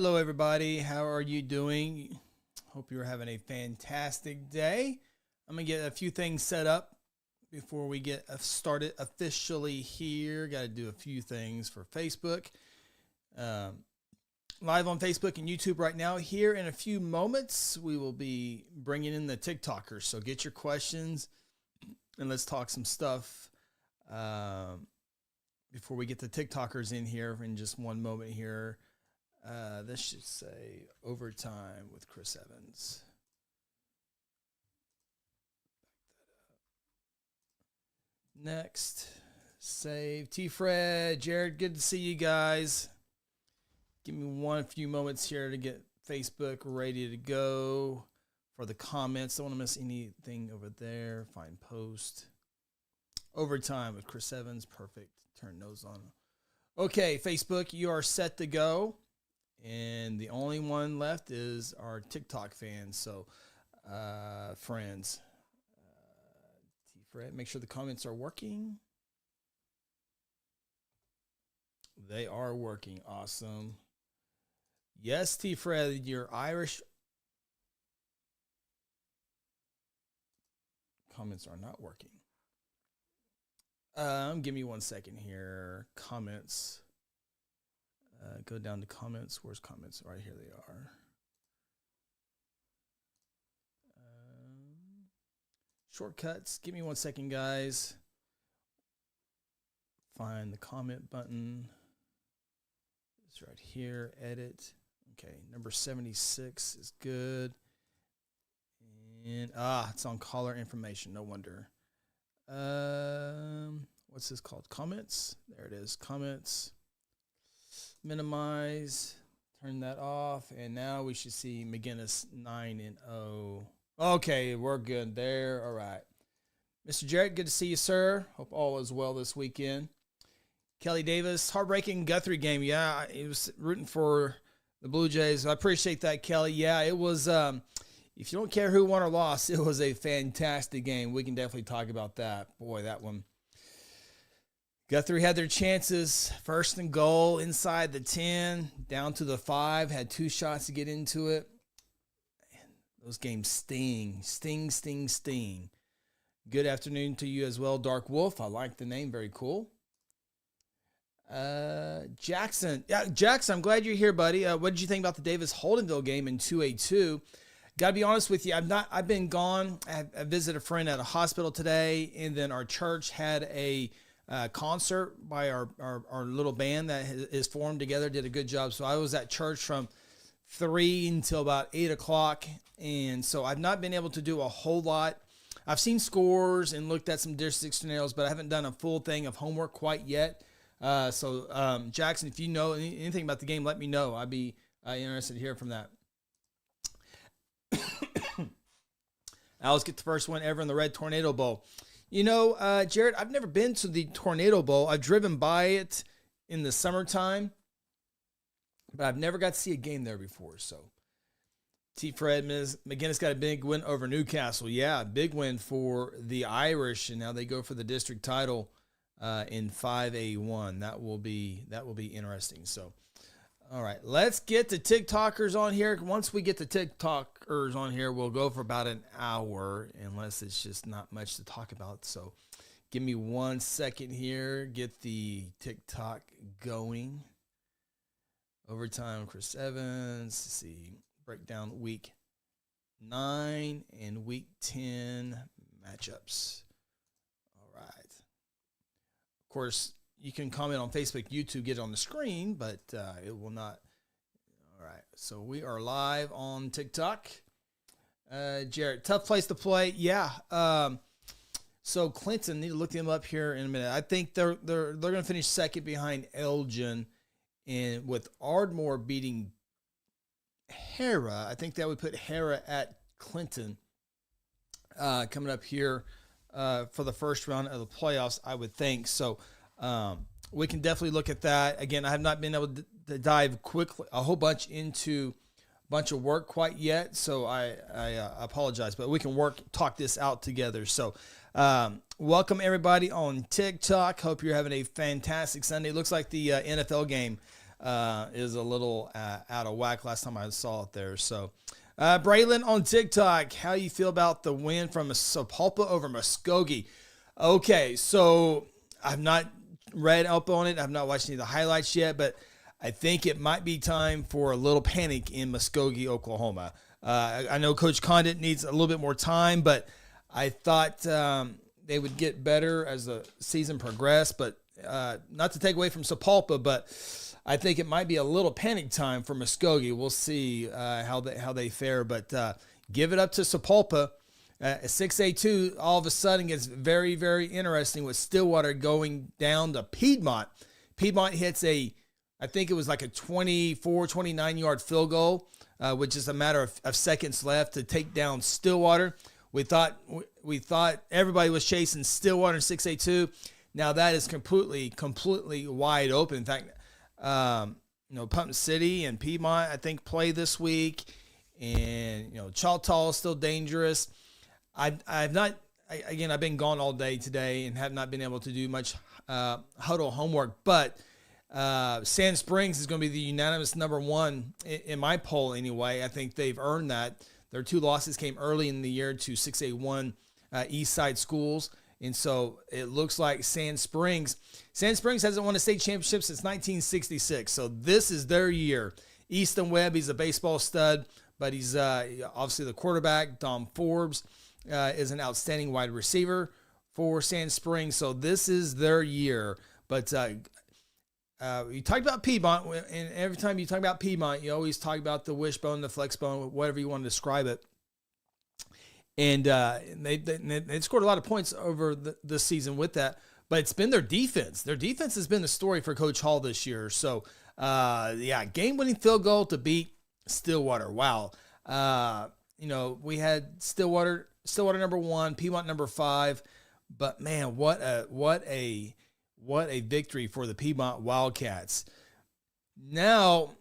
Hello, everybody. How are you doing? Hope you're having a fantastic day. I'm going to get a few things set up before we get started officially here. Got to do a few things for Facebook. Live on Facebook and YouTube right now. Here in a few moments, we will be bringing in the TikTokers. So get your questions and let's talk some stuff before we get the TikTokers in here in just one moment here. This should say overtime with Chris Evans. Next, save. T-Fred, Jared, good to see you guys. Give me few moments here to get Facebook ready to go for the comments. Don't want to miss anything over there. Find post. Overtime with Chris Evans. Perfect. Turn those on. Okay, Facebook, you are set to go. And the only one left is our TikTok fans. So, friends, T-Fred, make sure the comments are working. They are working. Awesome. Yes, T-Fred, your Irish comments are not working. Give me 1 second here. Comments. Go down to comments. Where's comments? Right here they are. Shortcuts. Give me 1 second, guys. Find the comment button. It's right here. Edit. Okay, number 76 is good. And it's on caller information. No wonder. What's this called? Comments. There it is. Comments. Minimize, turn that off, and now we should see McGinnis 9-0. Okay, we're good there. All right. Mr. Jarrett, good to see you, sir. Hope all is well this weekend. Kelly Davis, heartbreaking Guthrie game. Yeah, he was rooting for the Blue Jays. I appreciate that, Kelly. Yeah, it was, if you don't care who won or lost, it was a fantastic game. We can definitely talk about that. Boy, that one. Guthrie had their chances. First and goal inside the 10, down to the 5, had 2 shots to get into it. And those games sting. Good afternoon to you as well, Dark Wolf. I like the name. Very cool. Jackson. Yeah, Jackson, I'm glad you're here, buddy. What did you think about the Davis-Holdenville game in 2A2? Got to be honest with you, I've been gone. I visited a friend at a hospital today, and then our church had a concert by our little band that is formed together, did a good job. So I was at church from 3 until about 8 o'clock. And so I've not been able to do a whole lot. I've seen scores and looked at some district scenarios, but I haven't done a full thing of homework quite yet. So Jackson, if you know anything about the game, let me know. I'd be interested to hear from that. Owls get the first win ever in the Red Tornado Bowl. You know, Jared, I've never been to the Tornado Bowl. I've driven by it in the summertime, but I've never got to see a game there before. So, T-Fred, McGinnis got a big win over Newcastle. Yeah, big win for the Irish, and now they go for the district title in 5A1. That will be interesting. So, all right, let's get the TikTokers on here. Once we get the TikTokers on here, we'll go for about an hour, unless it's just not much to talk about. So give me 1 second here. Get the TikTok going. Overtime, Chris Evans. Let's see, break down week 9 and week 10 matchups. All right. Of course, you can comment on Facebook, YouTube, get it on the screen, but it will not. All right, so we are live on TikTok. Jarrett, tough place to play. Yeah. So Clinton, need to look them up here in a minute. I think they're going to finish second behind Elgin, and with Ardmore beating Hera, I think that would put Hera at Clinton coming up here for the first round of the playoffs, I would think. So. We can definitely look at that. Again, I have not been able to dive quickly a whole bunch into a bunch of work quite yet, so I apologize, but we can talk this out together. So welcome everybody on TikTok. Hope you're having a fantastic Sunday. Looks like the NFL game is a little out of whack last time I saw it there. So, Braylon on TikTok, how you feel about the win from Sapulpa over Muskogee? Okay, so I've not read up on it. I've not watched any of the highlights yet, but I think it might be time for a little panic in Muskogee, Oklahoma. I know Coach Condit needs a little bit more time, but I thought they would get better as the season progressed. But not to take away from Sapulpa, but I think it might be a little panic time for Muskogee. We'll see how they fare, but give it up to Sapulpa. 6A2 all of a sudden gets very, very interesting with Stillwater going down to Piedmont. Piedmont hits I think it was like a 24, 29-yard field goal, which is a matter of seconds left to take down Stillwater. We thought everybody was chasing Stillwater in 6A2. Now that is completely wide open. In fact, Putnam City and Piedmont, I think, play this week. And, Choctaw is still dangerous. I've been gone all day today and have not been able to do much huddle homework, but Sand Springs is going to be the unanimous number one in my poll anyway. I think they've earned that. Their 2 losses came early in the year to 6A1 East Side schools, and so it looks like Sand Springs hasn't won a state championship since 1966, so this is their year. Easton Webb, he's a baseball stud, but he's obviously the quarterback. Dom Forbes is an outstanding wide receiver for Sand Springs, so this is their year. But you talked about Piedmont, and every time you talk about Piedmont, you always talk about the wishbone, the flexbone, whatever you want to describe it. And they scored a lot of points over this season with that, but it's been their defense. Their defense has been the story for Coach Hall this year. So, game-winning field goal to beat Stillwater. Wow. We had Stillwater number 1, Piedmont number 5, but man, what a victory for the Piedmont Wildcats. Now,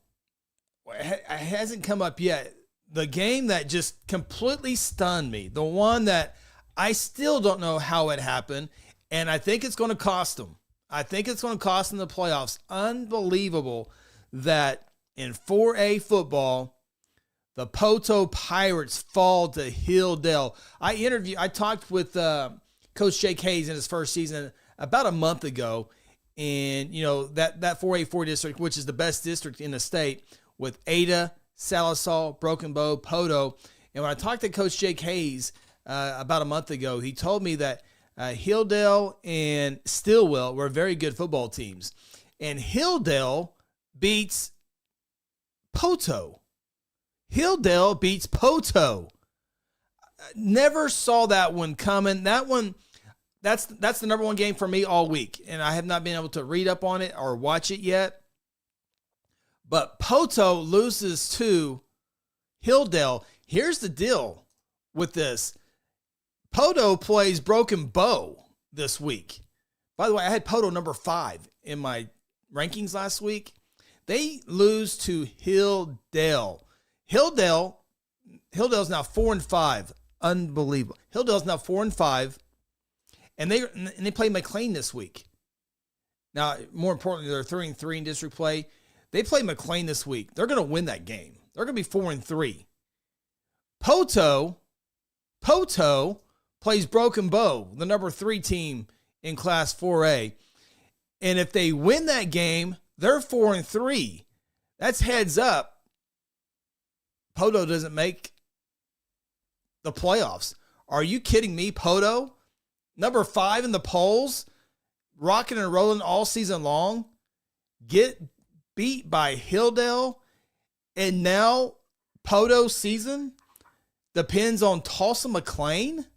it hasn't come up yet. The game that just completely stunned me, the one that I still don't know how it happened, and I think it's going to cost them. I think it's going to cost them the playoffs. Unbelievable that in 4A football, the Poto Pirates fall to Hilldale. I talked with Coach Jake Hayes in his first season about a month ago, and that 4A4 district, which is the best district in the state, with Ada, Salisal, Broken Bow, Poto. And when I talked to Coach Jake Hayes about a month ago, he told me that Hilldale and Stillwell were very good football teams, and Hilldale beats Poto. Hilldale beats Poto. Never saw that one coming. That one. That's the number 1 game for me all week, and I have not been able to read up on it or watch it yet. But Poto loses to Hilldale. Here's the deal with this. Poto plays Broken Bow this week. By the way, I had Poto number 5 in my rankings last week. They lose to Hilldale. Hilldale's now 4-5. Unbelievable. Hilldale's now 4-5. And they play McLean this week. Now, more importantly, they're 3-3 in district play. They play McLean this week. They're going to win that game. They're going to be 4-3. Poto plays Broken Bow, the number 3 team in Class 4A. And if they win that game, they're 4-3. That's heads up. Poto doesn't make the playoffs. Are you kidding me, Poto? Number 5 in the polls, rocking and rolling all season long, get beat by Hilldale, and now Poto's season depends on Tulsa McLean?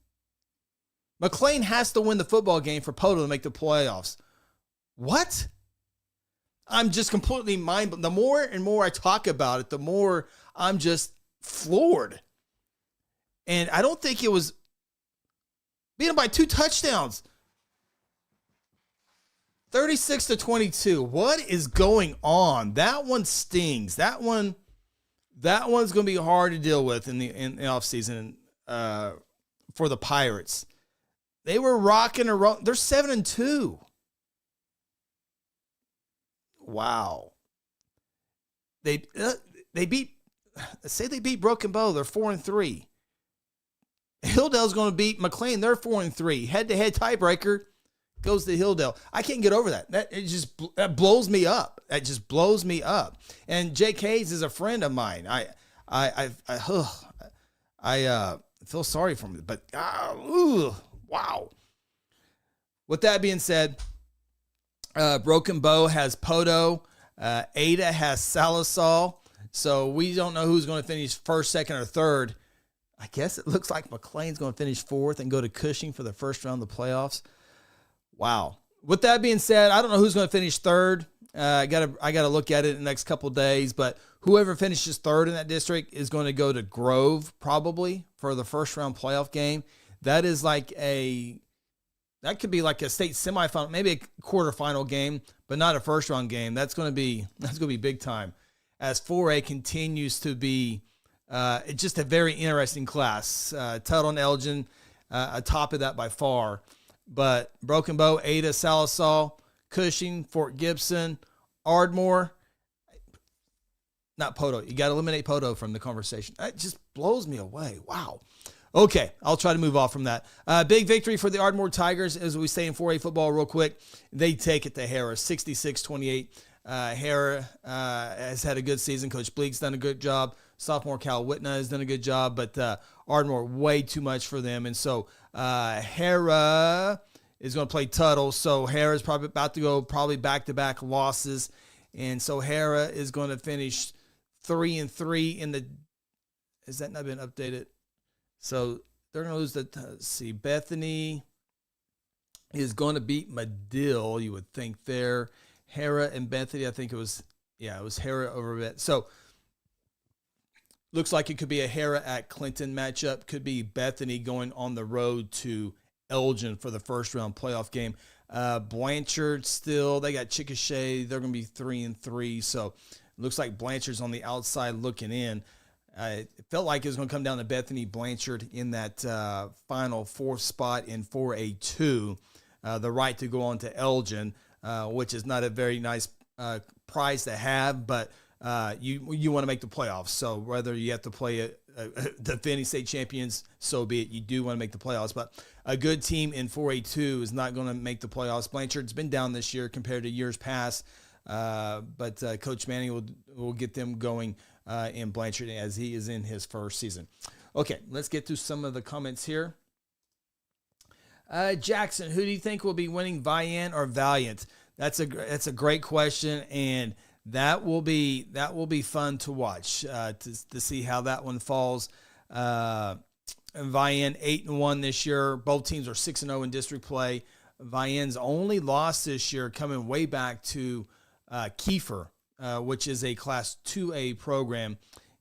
McLean has to win the football game for Poto to make the playoffs. What? I'm just completely mind-blown. The more and more I talk about it, the more I'm just floored. And I don't think it was beaten by 2 touchdowns. 36-22. What is going on? That one stings. That one's going to be hard to deal with in the offseason for the Pirates. They were rocking and rolling. They're 7-2. Wow. they beat, say they beat Broken Bow. They're 4-3. Hilldale's going to beat McLean. They're 4-3. Head-to-head tiebreaker goes to Hilldale. I can't get over that. That blows me up. That just blows me up. And Jake Hayes is a friend of mine. I feel sorry for him, but wow. With that being said, Broken Bow has Poto. Ada has Salisal. So we don't know who's going to finish first, second, or third. I guess it looks like McLean's going to finish fourth and go to Cushing for the first round of the playoffs. Wow. With that being said, I don't know who's going to finish third. I gotta look at it in the next couple of days. But whoever finishes third in that district is going to go to Grove probably for the first round playoff game. That could be like a state semifinal, maybe a quarterfinal game, but not a first round game. That's going to be big time. As 4A continues to be just a very interesting class. Tuttle and Elgin atop of that by far. But Broken Bow, Ada, Salisal, Cushing, Fort Gibson, Ardmore, not Poto. You got to eliminate Poto from the conversation. That just blows me away. Wow. Okay, I'll try to move off from that. Big victory for the Ardmore Tigers, as we say in 4A football real quick. They take it to Harrah, 66-28. Harrah has had a good season. Coach Bleek's done a good job. Sophomore Cal Whitna has done a good job, but Ardmore, way too much for them. And so Harrah is going to play Tuttle. So Harrah is probably about to go back-to-back losses. And so Harrah is going to finish 3-3 in the – has that not been updated? So they're going to lose let's see, Bethany is going to beat Medill, you would think there. Harrah and Bethany, I think it was Harrah over Bet. So looks like it could be a Harrah at Clinton matchup. Could be Bethany going on the road to Elgin for the first round playoff game. Blanchard still, they got Chickasha. They're going to be 3-3. So it looks like Blanchard's on the outside looking in. It felt like it was going to come down to Bethany Blanchard in that final fourth spot in 4A2, the right to go on to Elgin, which is not a very nice prize to have, but you want to make the playoffs. So whether you have to play defending state champions, so be it. You do want to make the playoffs, but a good team in 4A2 is not going to make the playoffs. Blanchard's been down this year compared to years past, but Coach Manning will get them going in Blanchard as he is in his first season. Okay, let's get to some of the comments here. Jackson, who do you think will be winning, Vian or Valiant? That's a great question, and that will be fun to watch to see how that one falls. Vian 8-1 this year. Both teams are 6-0 in district play. Vian's only loss this year coming way back to Kiefer, which is a Class 2A program.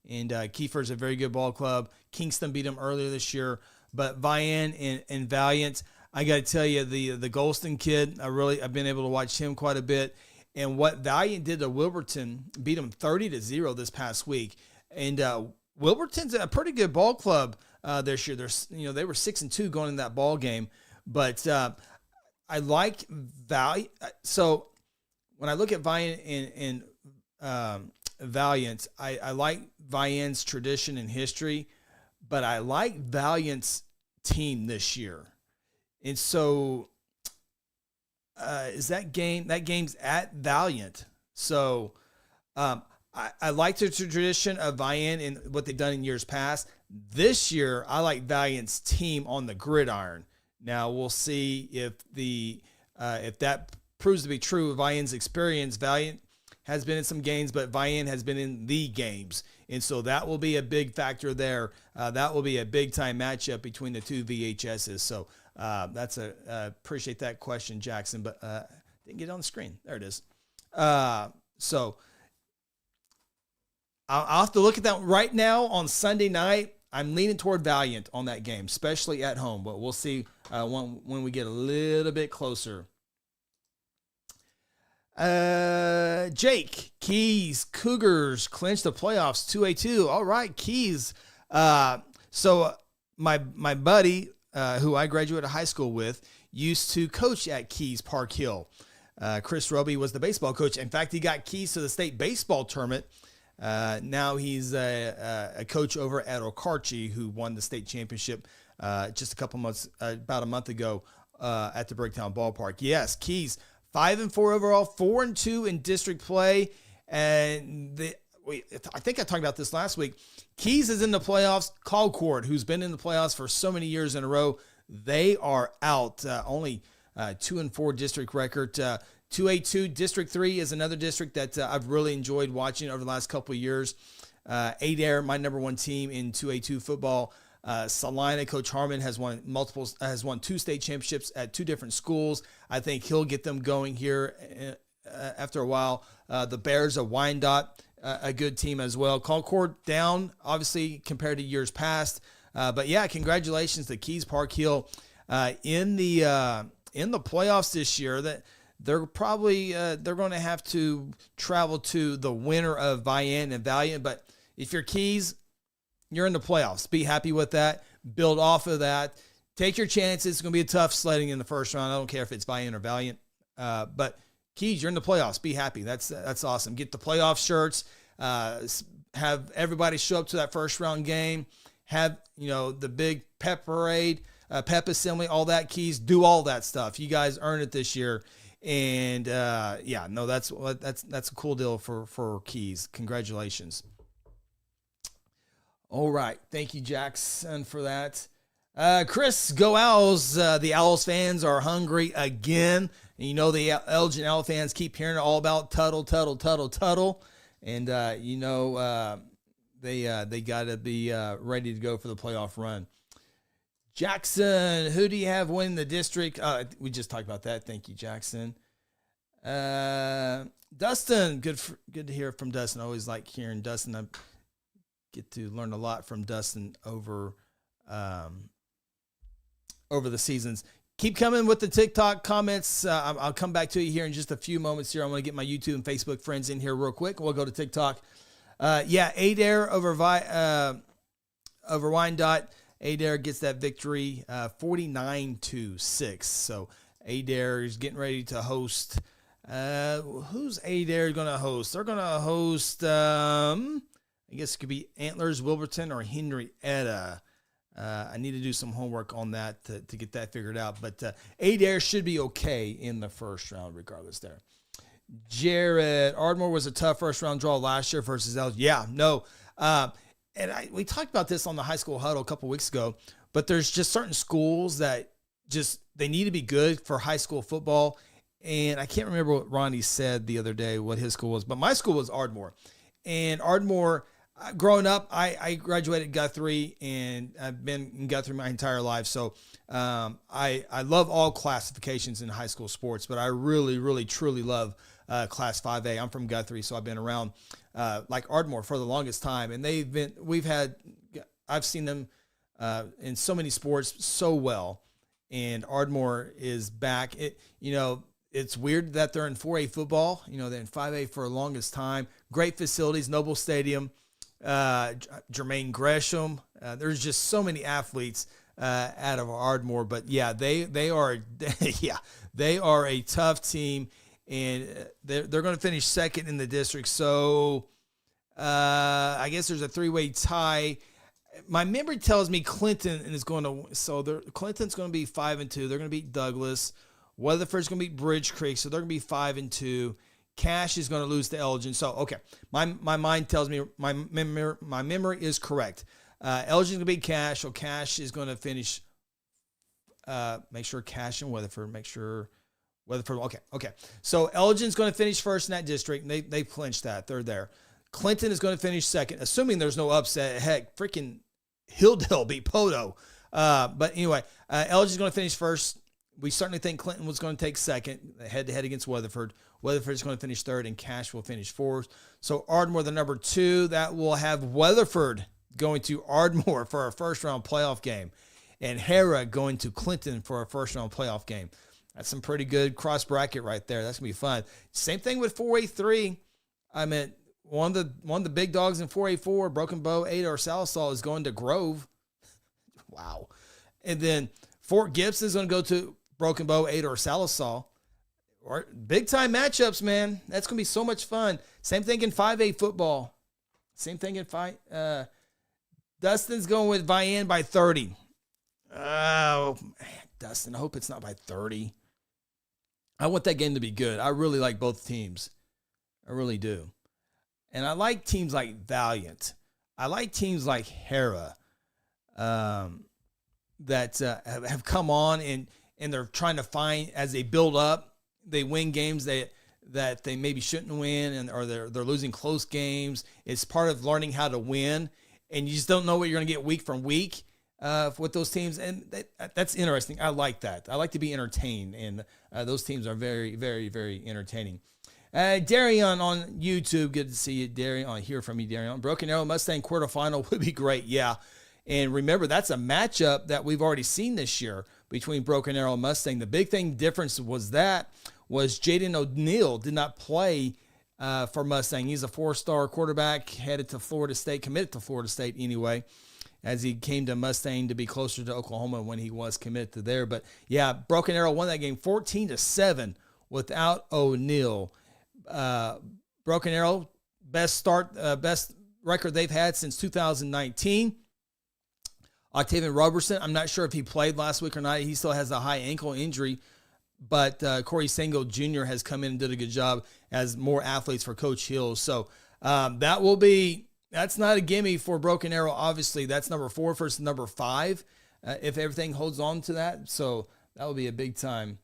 And Kiefer's a very good ball club. Kingston beat them earlier this year. But Vian and Valiant, I got to tell you, the Golston kid, I've been able to watch him quite a bit. And what Valiant did to Wilburton, beat them 30-0 this past week. And Wilburton's a pretty good ball club this year. They were 6-2 going in that ball game. But I like Valiant. So when I look at Valiant and Valiant, I like Valiant's tradition and history, but I like Valiant's team this year. And so is that game's at Valiant. So I like the tradition of Valiant and what they've done in years past. This year, I like Valiant's team on the gridiron. Now we'll see if that proves to be true of Valiant's experience. Valiant has been in some games, but Valiant has been in the games. And so that will be a big factor there. That will be a big-time matchup between the two VHSs. So appreciate that question, Jackson, but didn't get it on the screen. There it is. So I'll have to look at that right now on Sunday night. I'm leaning toward Valiant on that game, especially at home, but we'll see when we get a little bit closer. Jake, Keys, Cougars clinch the playoffs 2-2. All right, Keys. So my buddy, who I graduated high school with, used to coach at Keys Park Hill. Chris Roby was the baseball coach. In fact, he got Keys to the state baseball tournament Now he's a coach over at Okarche, who won the state championship just about a month ago at the Bricktown Ballpark. Yes, Keys 5-4 overall, 4-2 in district play, and I think I talked about this last week. Keys is in the playoffs. Colcord, who's been in the playoffs for so many years in a row, they are out. Only 2-4 district record. 2A2 District 3 is another district that I've really enjoyed watching over the last couple of years. Adair, my number one team in 2A2 football. Salina, Coach Harmon has won 2 state championships at 2 different schools. I think he'll get them going here after a while. The Bears of Wyandotte, a good team as well. Concord down, obviously, compared to years past. But yeah, congratulations to Keys Park Hill in the playoffs this year. That they're probably they're going to have to travel to the winner of Vian and Valiant. But if you're Keys, you're in the playoffs. Be happy with that. Build off of that. Take your chances. It's going to be a tough sledding in the first round. I don't care if it's Vian or Valiant. But Keys, you're in the playoffs. Be happy. That's awesome. Get the playoff shirts. Have everybody show up to that first round game. Have the big pep parade, pep assembly, all that. Keys, do all that stuff. You guys earned it this year. And that's a cool deal for Keys. Congratulations. All right. Thank you, Jackson, for that. Chris, go Owls. The Owls fans are hungry again. And the Elgin Owl fans keep hearing all about Tuttle. And, they got to be ready to go for the playoff run. Jackson, who do you have winning the district? We just talked about that. Thank you, Jackson. Dustin, good to hear from Dustin. I always like hearing Dustin. I get to learn a lot from Dustin over the seasons. Keep coming with the TikTok comments. I'll come back to you here in just a few moments here. I'm going to get my YouTube and Facebook friends in here real quick. We'll go to TikTok. Adair over Wyandotte. Adair gets that victory, 49-6. So Adair is getting ready to host. Who's Adair going to host? They're going to host, I guess it could be Antlers, Wilburton, or Henrietta. I need to do some homework on that to get that figured out. But Adair should be okay in the first round regardless there. Jared, Ardmore was a tough first-round draw last year versus Elgin. Yeah, no. We talked about this on the High School Huddle a couple weeks ago, but there's just certain schools that they need to be good for high school football. And I can't remember what Ronnie said the other day, what his school was, but my school was Ardmore. And Ardmore, growing up, I graduated Guthrie, and I've been in Guthrie my entire life. So I love all classifications in high school sports, but I really, really, truly love Class 5A. I'm from Guthrie, so I've been around like Ardmore for the longest time, and I've seen them in so many sports so well, and Ardmore is back. It's weird that they're in 4A football. They're in 5A for the longest time. Great facilities, Noble Stadium, Jermaine Gresham. There's just so many athletes out of Ardmore, but yeah, they are a tough team. And they're going to finish second in the district. So I guess there's a 3-way tie. My memory tells me Clinton is going to. So Clinton's going to be 5-2. They're going to beat Douglas. Weatherford's going to beat Bridge Creek. So they're going to be 5-2. Cash is going to lose to Elgin. So okay, my mind tells me my memory is correct. Elgin's going to beat Cash. So Cash is going to finish. Make sure Cash and Weatherford. Make sure. Weatherford. Okay. So Elgin's going to finish first in that district. They clinched that. They're there. Clinton is going to finish second, assuming there's no upset. Heck, freaking Hilldale beat Poto. But anyway, Elgin's going to finish first. We certainly think Clinton was going to take second, head-to-head against Weatherford. Weatherford's going to finish third, and Cash will finish fourth. So Ardmore, the number 2, that will have Weatherford going to Ardmore for a first-round playoff game, and Hera going to Clinton for a first-round playoff game. That's some pretty good cross bracket right there. That's going to be fun. Same thing with 4A3. I mean, one of the big dogs in 4A4, Broken Bow, Ada, or Salisal is going to Grove. Wow. And then Fort Gibson is going to go to Broken Bow, Ada, or Salisal. Or big time matchups, man. That's going to be so much fun. Same thing in 5A football. Same thing at five. Dustin's going with Vian by 30. Oh, man, Dustin, I hope it's not by 30. I want that game to be good. I really like both teams. I really do. And I like teams like Valiant. I like teams like Hera that have come on and they're trying to find, as they build up, they win games that they maybe shouldn't win, or they're losing close games. It's part of learning how to win, and you just don't know what you're going to get week from week with those teams, and that's interesting. I like that. I like to be entertained, and those teams are very, very, very entertaining. Darion on YouTube, good to see you, Darion. I hear from you, Darion. Broken Arrow Mustang quarterfinal would be great, yeah. And remember, that's a matchup that we've already seen this year between Broken Arrow and Mustang. The big difference was Jaden O'Neal did not play for Mustang. He's a 4-star quarterback, headed to Florida State, committed to Florida State anyway, as he came to Mustang to be closer to Oklahoma when he was committed to there. But yeah, Broken Arrow won that game 14-7 without O'Neal. Broken Arrow, best record they've had since 2019. Octavian Robertson, I'm not sure if he played last week or not. He still has a high ankle injury, but Corey Sango Jr. has come in and did a good job as more athletes for Coach Hill. So that's not a gimme for Broken Arrow. Obviously, that's number 4 versus number 5, if everything holds on to that. So that will be a big time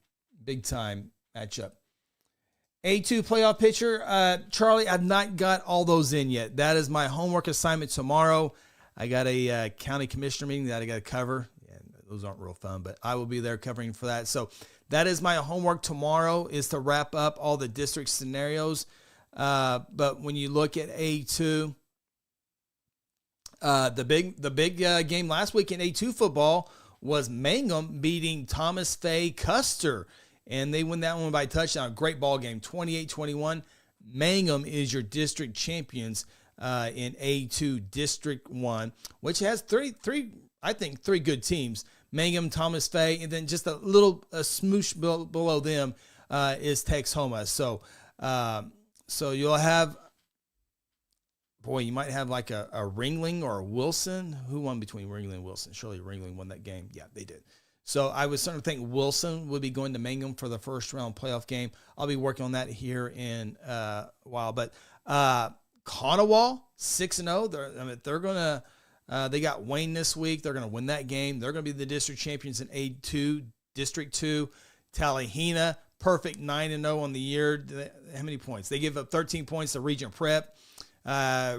matchup. A2 playoff picture. Charlie, I've not got all those in yet. That is my homework assignment tomorrow. I got a county commissioner meeting that I got to cover. Yeah, those aren't real fun, but I will be there covering for that. So that is my homework tomorrow, is to wrap up all the district scenarios. But when you look at A2, the big game last week in A2 football was Mangum beating Thomas Fay Custer, and they win that one by touchdown. Great ball game, 28-21. Mangum is your district champions in A2 District 1, which has three good teams. Mangum, Thomas Fay, and then just a smoosh below them is Texhoma. So you'll have, you might have like a Ringling or a Wilson. Who won between Ringling and Wilson? Surely Ringling won that game. Yeah, they did. So I was starting to think Wilson would be going to Mangum for the first round playoff game. I'll be working on that here in a while. But Conowall, 6-0. They're going to they got Wayne this week. They're going to win that game. They're going to be the district champions in A2, District 2. Talihina, perfect 9-0 on the year. How many points? They give up 13 points to Regent Prep.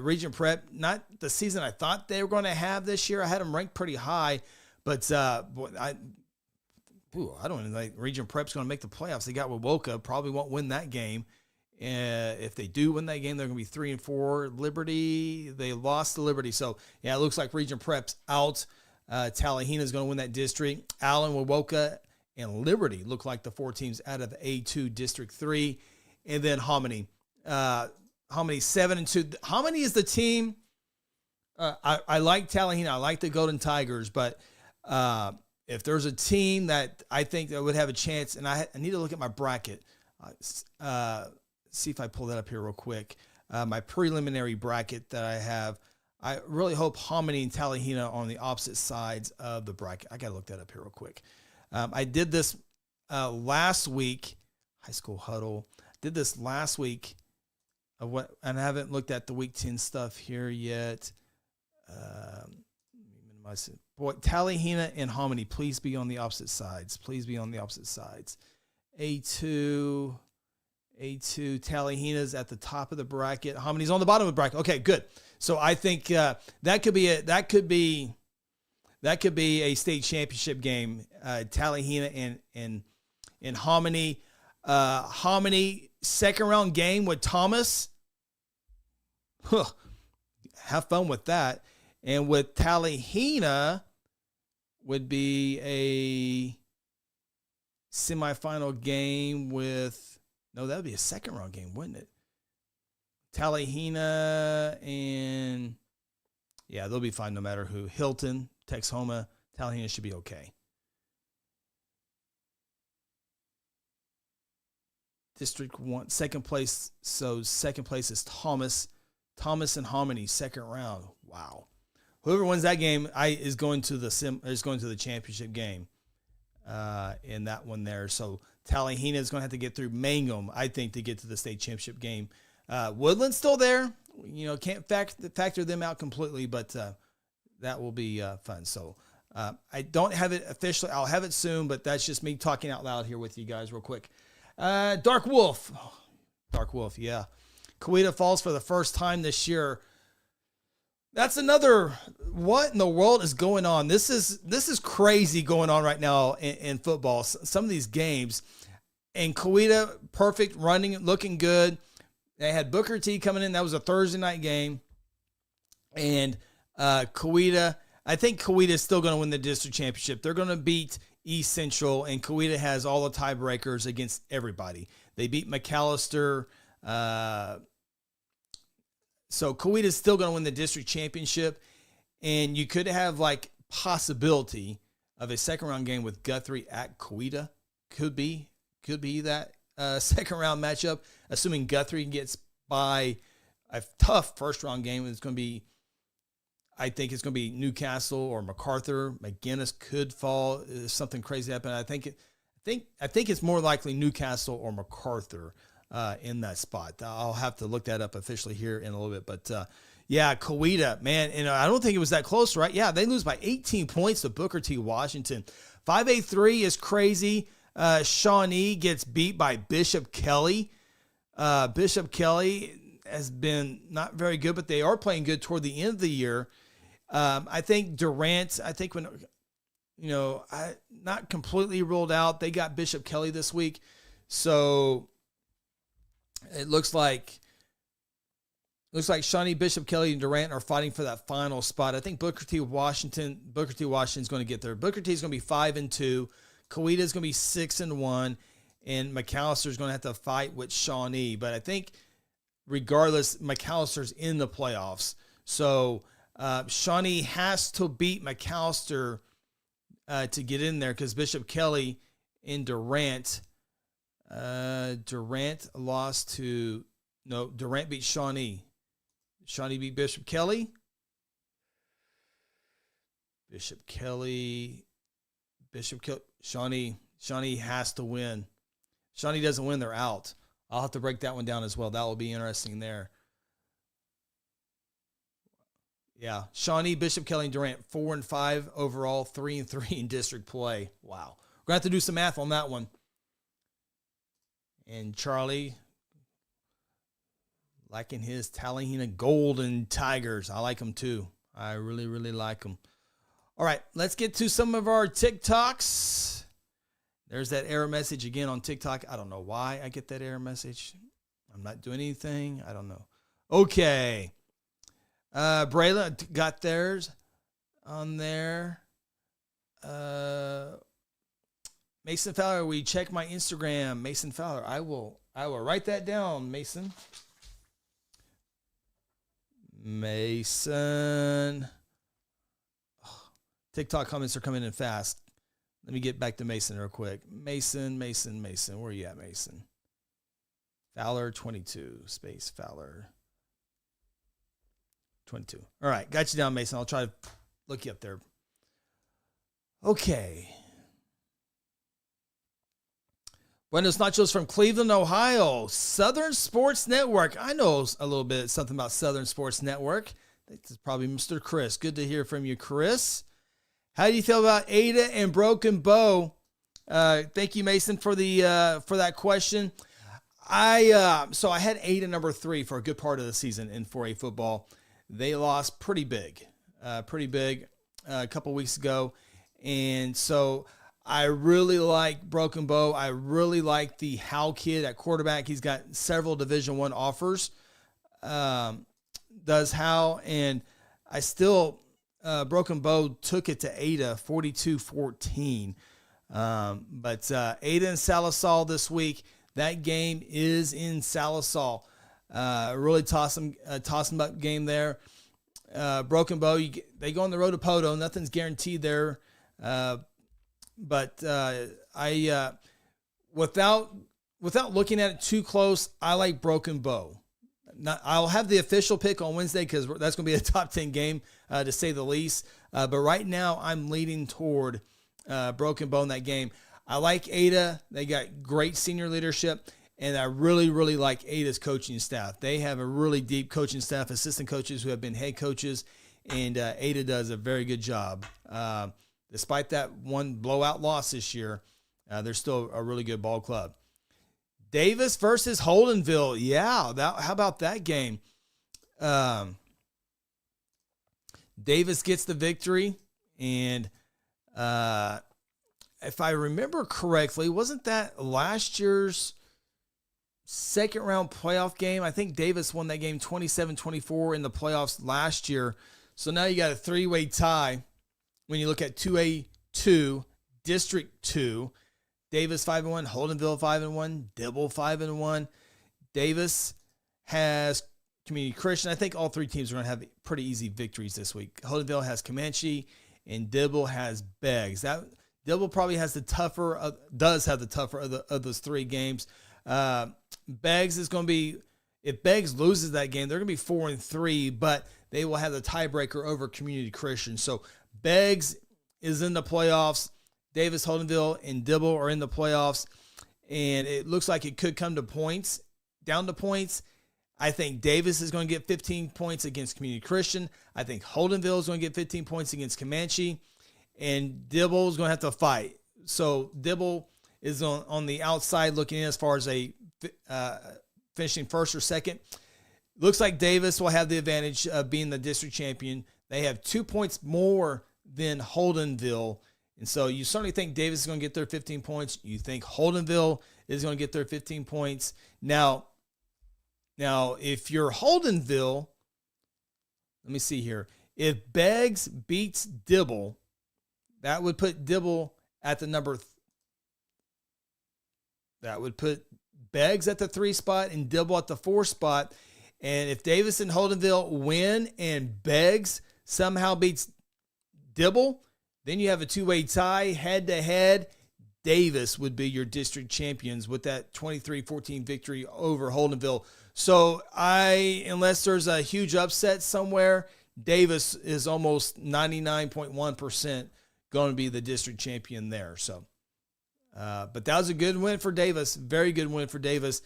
Regent Prep, not the season I thought they were going to have this year. I had them ranked pretty high, but I don't even think Regent Prep's going to make the playoffs. They got Wowoka, probably won't win that game. If they do win that game, they're going to be 3-4. Liberty, they lost to Liberty. So, yeah, it looks like Regent Prep's out. Talihina is going to win that district. Allen, Wowoka, and Liberty look like the 4 teams out of A2 District 3. And then Hominy. Hominy 7-2. Hominy is the team. I like Talihina. I like the Golden Tigers. But if there's a team that I think that would have a chance, and I need to look at my bracket. See if I pull that up here real quick. My preliminary bracket that I have. I really hope Hominy and Talihina are on the opposite sides of the bracket. I got to look that up here real quick. I did this last week. High School Huddle. Did this last week. And I haven't looked at the Week 10 stuff here yet. Minimize it. Boy, Talihina and Hominy, please be on the opposite sides. Please be on the opposite sides. A2, Talihina's at the top of the bracket. Hominy's on the bottom of the bracket. Okay, good. So I think that could be a state championship game. Talihina and Hominy. Hominy second round game with Thomas. Have fun with that. And with Talihina would be a semifinal game with, no, that would be a second round game, wouldn't it? Talihina and, yeah, they'll be fine no matter who. Hilton, Texhoma, Talihina should be okay. District 1, second place. So second place is Thomas. Thomas and Hominy, second round. Wow. Whoever wins that game is going to the championship game in that one there. So Talihina is going to have to get through Mangum, I think, to get to the state championship game. Woodland's still there. Can't factor them out completely, but that will be fun. So I don't have it officially. I'll have it soon, but that's just me talking out loud here with you guys real quick. Dark Wolf. Oh, Dark Wolf, yeah. Coweta falls for the first time this year. That's another, what in the world is going on? This is crazy going on right now in football. Some of these games. And Coweta, perfect, running, looking good. They had Booker T coming in. That was a Thursday night game. And Coweta, I think Coweta is still going to win the district championship. They're going to beat East Central, and Coweta has all the tiebreakers against everybody. They beat McAllister. So Coweta is still going to win the district championship, and you could have possibility of a second round game with Guthrie at Coweta. Could be that second round matchup, assuming Guthrie gets by a tough first round game. I think it's going to be Newcastle or MacArthur. McGinnis could fall. Something crazy happen. I think it's more likely Newcastle or MacArthur in that spot. I'll have to look that up officially here in a little bit. But yeah, Coweta, man, I don't think it was that close, right? Yeah, they lose by 18 points to Booker T. Washington. 5A3 is crazy. Shawnee gets beat by Bishop Kelly. Bishop Kelly has been not very good, but they are playing good toward the end of the year. I think Durant, not completely ruled out. They got Bishop Kelly this week. So it looks like Shawnee, Bishop Kelly, and Durant are fighting for that final spot. I think Booker T. Washington's going to get there. Booker T is going to be 5-2. Coweta is going to be 6-1, and McAllister is going to have to fight with Shawnee. But I think regardless, McAllister's in the playoffs. So Shawnee has to beat McAllister to get in there, because Bishop Kelly and Durant Durant beat Shawnee. Shawnee beat Bishop Kelly. Shawnee has to win. Shawnee doesn't win, they're out. I'll have to break that one down as well. That will be interesting there. Yeah, Shawnee, Bishop Kelly, and Durant, 4-5 overall, 3-3 in district play. Wow. We're going to have to do some math on that one. And Charlie liking his Talihina Golden Tigers. I like them too. I really, really like them. All right, let's get to some of our TikToks. There's that error message again on TikTok. I don't know why I get that error message. I'm not doing anything. I don't know. Okay. Brayla got theirs on there. Mason Fowler, we check my Instagram. Mason Fowler, I will write that down, Mason. TikTok comments are coming in fast. Let me get back to Mason real quick. Mason. Where are you at, Mason? Fowler 22, space Fowler 22. All right, got you down, Mason. I'll try to look you up there. Okay. Buenos Nachos from Cleveland, Ohio. Southern Sports Network. I know a little bit something about Southern Sports Network. I think this is probably Mr. Chris. Good to hear from you, Chris. How do you feel about Ada and Broken Bow? Thank you, Mason, for that question. So I had Ada number 3 for a good part of the season in 4A football. They lost pretty big a couple weeks ago, and so I really like Broken Bow. I really like the Howe kid at quarterback. He's got several Division I offers. Does Howe, and I still Broken Bow took it to Ada 42-14. But Ada and Salisal this week. That game is in Salisal. Really toss them up game there. Broken Bow, they go on the road to Poto. Nothing's guaranteed there. But without looking at it too close, I like Broken Bow. I'll have the official pick on Wednesday because that's going to be a top 10 game to say the least. But right now I'm leaning toward Broken Bow in that game. I like Ada. They got great senior leadership, and I really, really like Ada's coaching staff. They have a really deep coaching staff, assistant coaches who have been head coaches, and Ada does a very good job. Despite that one blowout loss this year, they're still a really good ball club. Davis versus Holdenville. Yeah, how about that game? Davis gets the victory, and if I remember correctly, wasn't that last year's second round playoff game? I think Davis won that game 27-24 in the playoffs last year. So now you got a three-way tie when you look at 2A2, District 2. Davis 5-1, Holdenville 5-1, Dibble 5-1. Davis has Community Christian. I think all three teams are going to have pretty easy victories this week. Holdenville has Comanche, and Dibble has Beggs. Dibble probably has the tougher, does have the tougher of those three games. Beggs is going to be, if Beggs loses that game, they're going to be 4-3, but they will have the tiebreaker over Community Christian. So Beggs is in the playoffs. Davis, Holdenville, and Dibble are in the playoffs, and it looks like it could come to points, down to points. I think Davis is going to get 15 points against Community Christian. I think Holdenville is going to get 15 points against Comanche. And Dibble is going to have to fight. So Dibble is on the outside looking in as far as finishing first or second. Looks like Davis will have the advantage of being the district champion. They have 2 points more than Holdenville. And so you certainly think Davis is going to get their 15 points. You think Holdenville is going to get their 15 points. Now, if you're Holdenville, let me see here. If Beggs beats Dibble, that would put Dibble at the number. That would put Beggs at the 3 spot and Dibble at the 4 spot. And if Davis and Holdenville win and Beggs somehow beats Dibble, then you have a 2-way tie head-to-head. Davis would be your district champions with that 23-14 victory over Holdenville. So unless there's a huge upset somewhere, Davis is almost 99.1% going to be the district champion there. So, but that was a good win for Davis. Very good win for Davis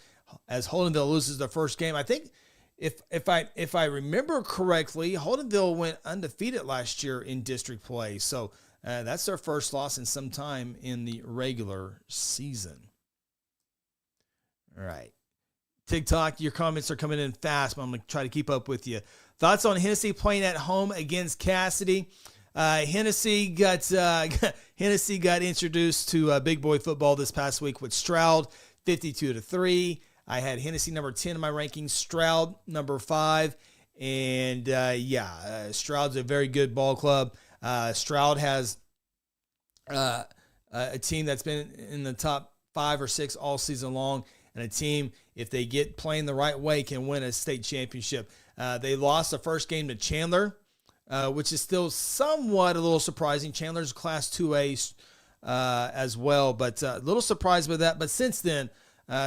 as Holdenville loses their first game. I think if I remember correctly, Holdenville went undefeated last year in district play. So that's their first loss in some time in the regular season. All right. TikTok, your comments are coming in fast, but I'm going to try to keep up with you. Thoughts on Hennessy playing at home against Cassidy? Hennessy got introduced to big boy football this past week with Stroud, 52-3. I had Hennessy number 10 in my rankings, Stroud number 5, and Stroud's a very good ball club. Stroud has a team that's been in the top 5 or 6 all season long, and a team, if they get playing the right way, can win a state championship. They lost the first game to Chandler, which is still somewhat a little surprising. Chandler's Class 2A as well, but a little surprised by that. But since then,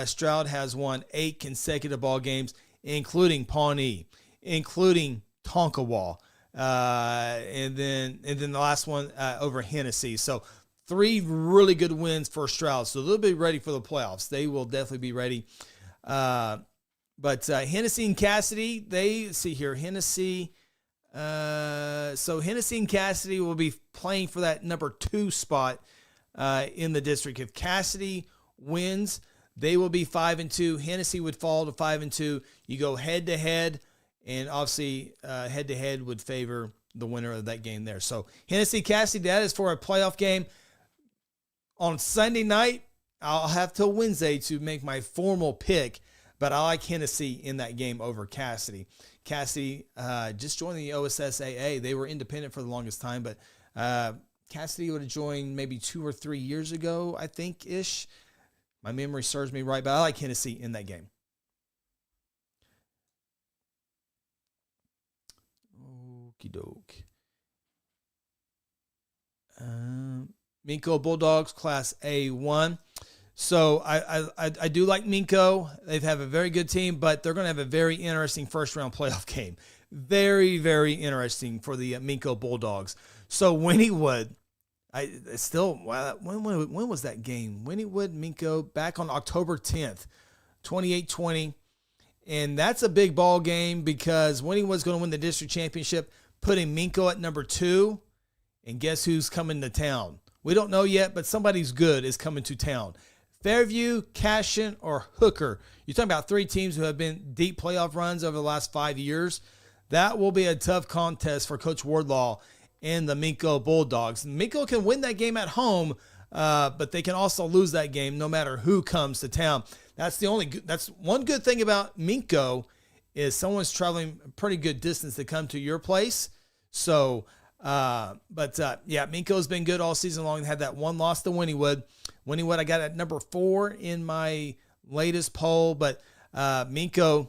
Stroud has won 8 consecutive ball games, including Pawnee, including Tonkawa, and then the last one over Hennessy. So 3 really good wins for Stroud. So they'll be ready for the playoffs. They will definitely be ready. But Hennessy and Cassidy, Hennessy. So Hennessy and Cassidy will be playing for that number 2 spot in the district. If Cassidy wins, they will be 5-2. Hennessy would fall to 5-2. You go head to head, and obviously head to head would favor the winner of that game there. So Hennessy Cassidy, that is for a playoff game on Sunday night. I'll have till Wednesday to make my formal pick, but I like Hennessy in that game over Cassidy. Cassidy just joined the OSSAA. They were independent for the longest time, but Cassidy would have joined maybe 2 or 3 years ago, I think-ish. My memory serves me right, but I like Hennessy in that game. Okie doke. Minko Bulldogs, Class A1. So I do like Minko. They have a very good team, but they're going to have a very interesting first round playoff game. Very, very interesting for the Minko Bulldogs. So Wynnewood, when was that game? Wynnewood, Minko, back on October 10th, 28-20. And that's a big ball game because Wynnewood's going to win the district championship, putting Minko at number 2. And guess who's coming to town? We don't know yet, but somebody's good is coming to town. Fairview, Cashion, or Hooker. You're talking about 3 teams who have been deep playoff runs over the last 5 years. That will be a tough contest for Coach Wardlaw and the Minko Bulldogs. Minko can win that game at home, but they can also lose that game no matter who comes to town. That's one good thing about Minko is someone's traveling a pretty good distance to come to your place. So, Minko's been good all season long. They had that one loss to Wynnewood. Wynnewood, I got at number 4 in my latest poll, but Minko,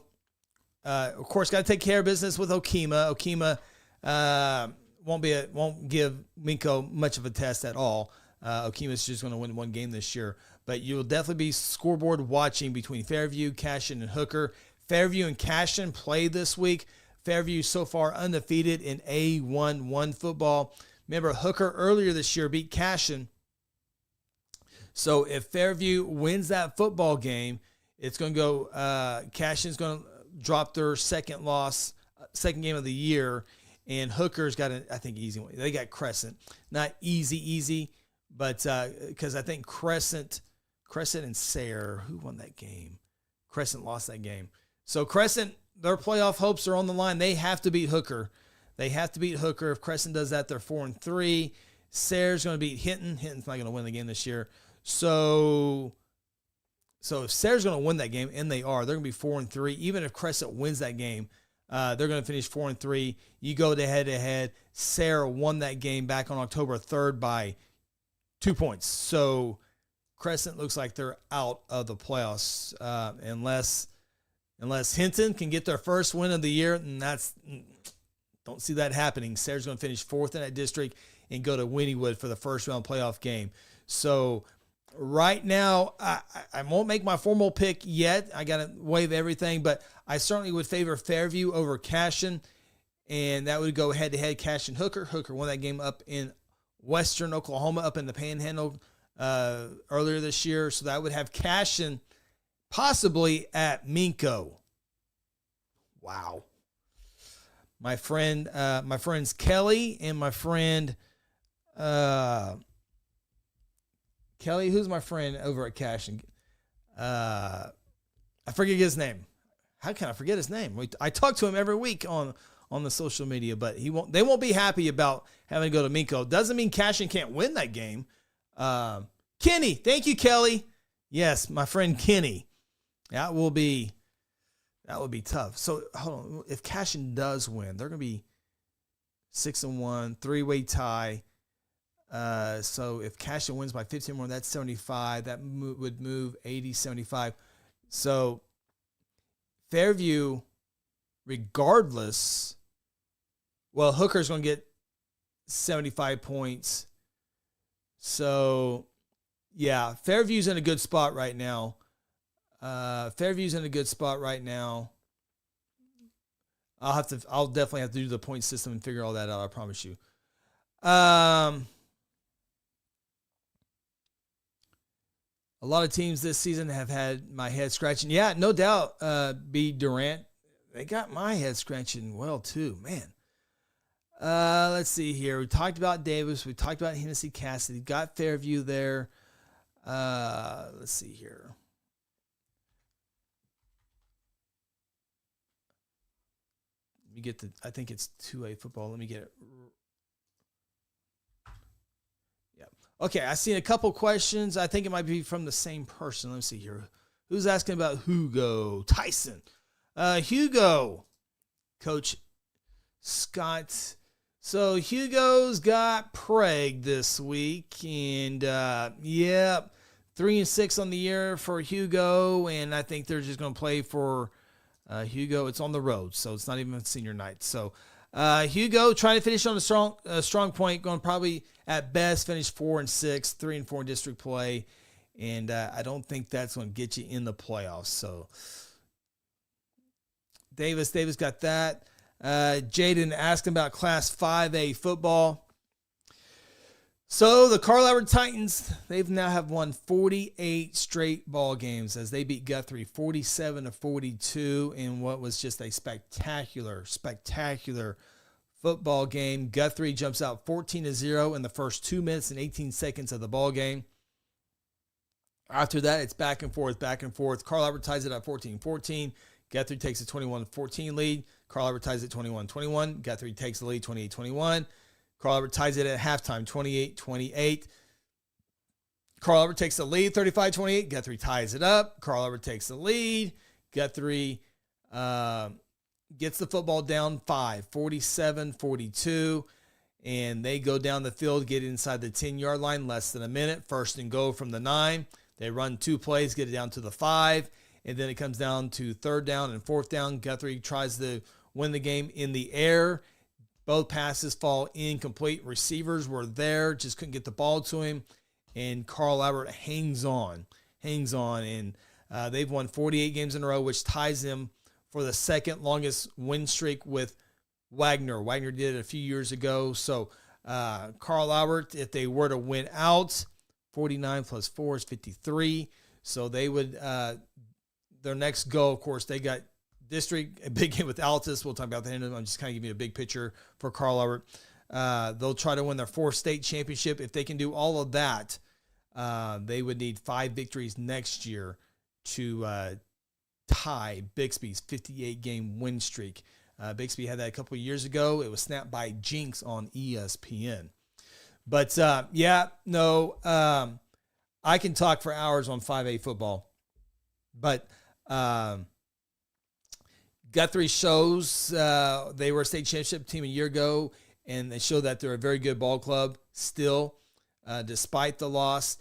of course, got to take care of business with Okema. Okema won't give Minko much of a test at all. Okema's just going to win one game this year, but you will definitely be scoreboard watching between Fairview, Cashion, and Hooker. Fairview and Cashion play this week. Fairview so far undefeated in A1-1 football. Remember, Hooker earlier this year beat Cashion. So if Fairview wins that football game, it's going to go, Cashion's going to drop their second game of the year, and Hooker's got I think, easy one. They got Crescent. Not easy, but because I think Crescent and Sayre, who won that game? Crescent lost that game. So Crescent, their playoff hopes are on the line. They have to beat Hooker. If Crescent does that, they're 4-3. Sayre's going to beat Hinton. Hinton's not going to win the game this year. So if Sayre's going to win that game, and they are, they're going to be 4-3. Even if Crescent wins that game, they're going to finish 4-3. You go to head-to-head. Sayre won that game back on October 3rd by 2 points. So Crescent looks like they're out of the playoffs unless Hinton can get their first win of the year, and don't see that happening. Sayre's going to finish 4th in that district and go to Wynnewood for the first round playoff game. So right now, I won't make my formal pick yet. I got to waive everything, but I certainly would favor Fairview over Cashion, and that would go head-to-head Cashion Hooker. Hooker won that game up in western Oklahoma, up in the Panhandle earlier this year. So that would have Cashion possibly at Minko. Wow. My friends Kelly and my friend Kelly, who's my friend over at Cashion? I forget his name. How can I forget his name? I talk to him every week on the social media, but they won't be happy about having to go to Minko. Doesn't mean Cashion can't win that game. Kenny, thank you, Kelly. Yes, my friend Kenny. That would be tough. So hold on. If Cashion does win, they're going to be 6-1, 3-way tie. So if Cashion wins by 15 more, that's 75. That would move 80, 75. So Fairview, regardless, well, Hooker's going to get 75 points. So, yeah, Fairview's in a good spot right now. I'll definitely have to do the point system and figure all that out. I promise you. A lot of teams this season have had my head scratching. Yeah, no doubt. B. Durant, they got my head scratching well too, man. Let's see here. We talked about Davis. We talked about Hennessy Cassidy. Got Fairview there. Let's see here. Let me get I think it's 2A football. Let me get it. Yeah. Okay, I seen a couple questions. I think it might be from the same person. Let me see here. Who's asking about Hugo Tyson? Hugo, Coach Scott. So Hugo's got Prague this week, and 3-6 on the year for Hugo, and I think they're just going to play for Hugo. It's on the road, so it's not even senior night. So Hugo trying to finish on a strong point, going probably at best finish 4-6, 3-4 district play, and I don't think that's going to get you in the playoffs. So Davis got that. Jaden asking about Class 5A football. So the Carl Albert Titans, they've now have won 48 straight ball games as they beat Guthrie 47-42 in what was just a spectacular football game. Guthrie jumps out 14-0 in the first 2 minutes and 18 seconds of the ball game. After that, it's back and forth. Carl Albert ties it up 14-14. Guthrie takes a 21-14 lead. Carl Albert ties it 21-21. Guthrie takes the lead 28-21. Carl Albert ties it at halftime, 28-28. Carl Albert takes the lead, 35-28. Guthrie ties it up. Carl Albert takes the lead. Guthrie gets the football down 5, 47-42. And they go down the field, get inside the 10-yard line, less than a minute. First and goal from the 9. They run 2 plays, get it down to the 5. And then it comes down to 3rd down and 4th down. Guthrie tries to win the game in the air. Both passes fall incomplete. Receivers were there, just couldn't get the ball to him. And Carl Albert hangs on. And they've won 48 games in a row, which ties them for the second longest win streak with Wagner. Wagner did it a few years ago. So Carl Albert, if they were to win out, 49 plus 4 is 53. So they would, their next goal, of course, they got district, a big game with Altus. We'll talk about that. I'm just kind of giving you a big picture for Carl Albert. They'll try to win their 4th state championship. If they can do all of that, they would need 5 victories next year to tie Bixby's 58-game win streak. Bixby had that a couple of years ago. It was snapped by Jinx on ESPN. But, I can talk for hours on 5A football. But Guthrie shows they were a state championship team a year ago, and they show that they're a very good ball club still, despite the loss.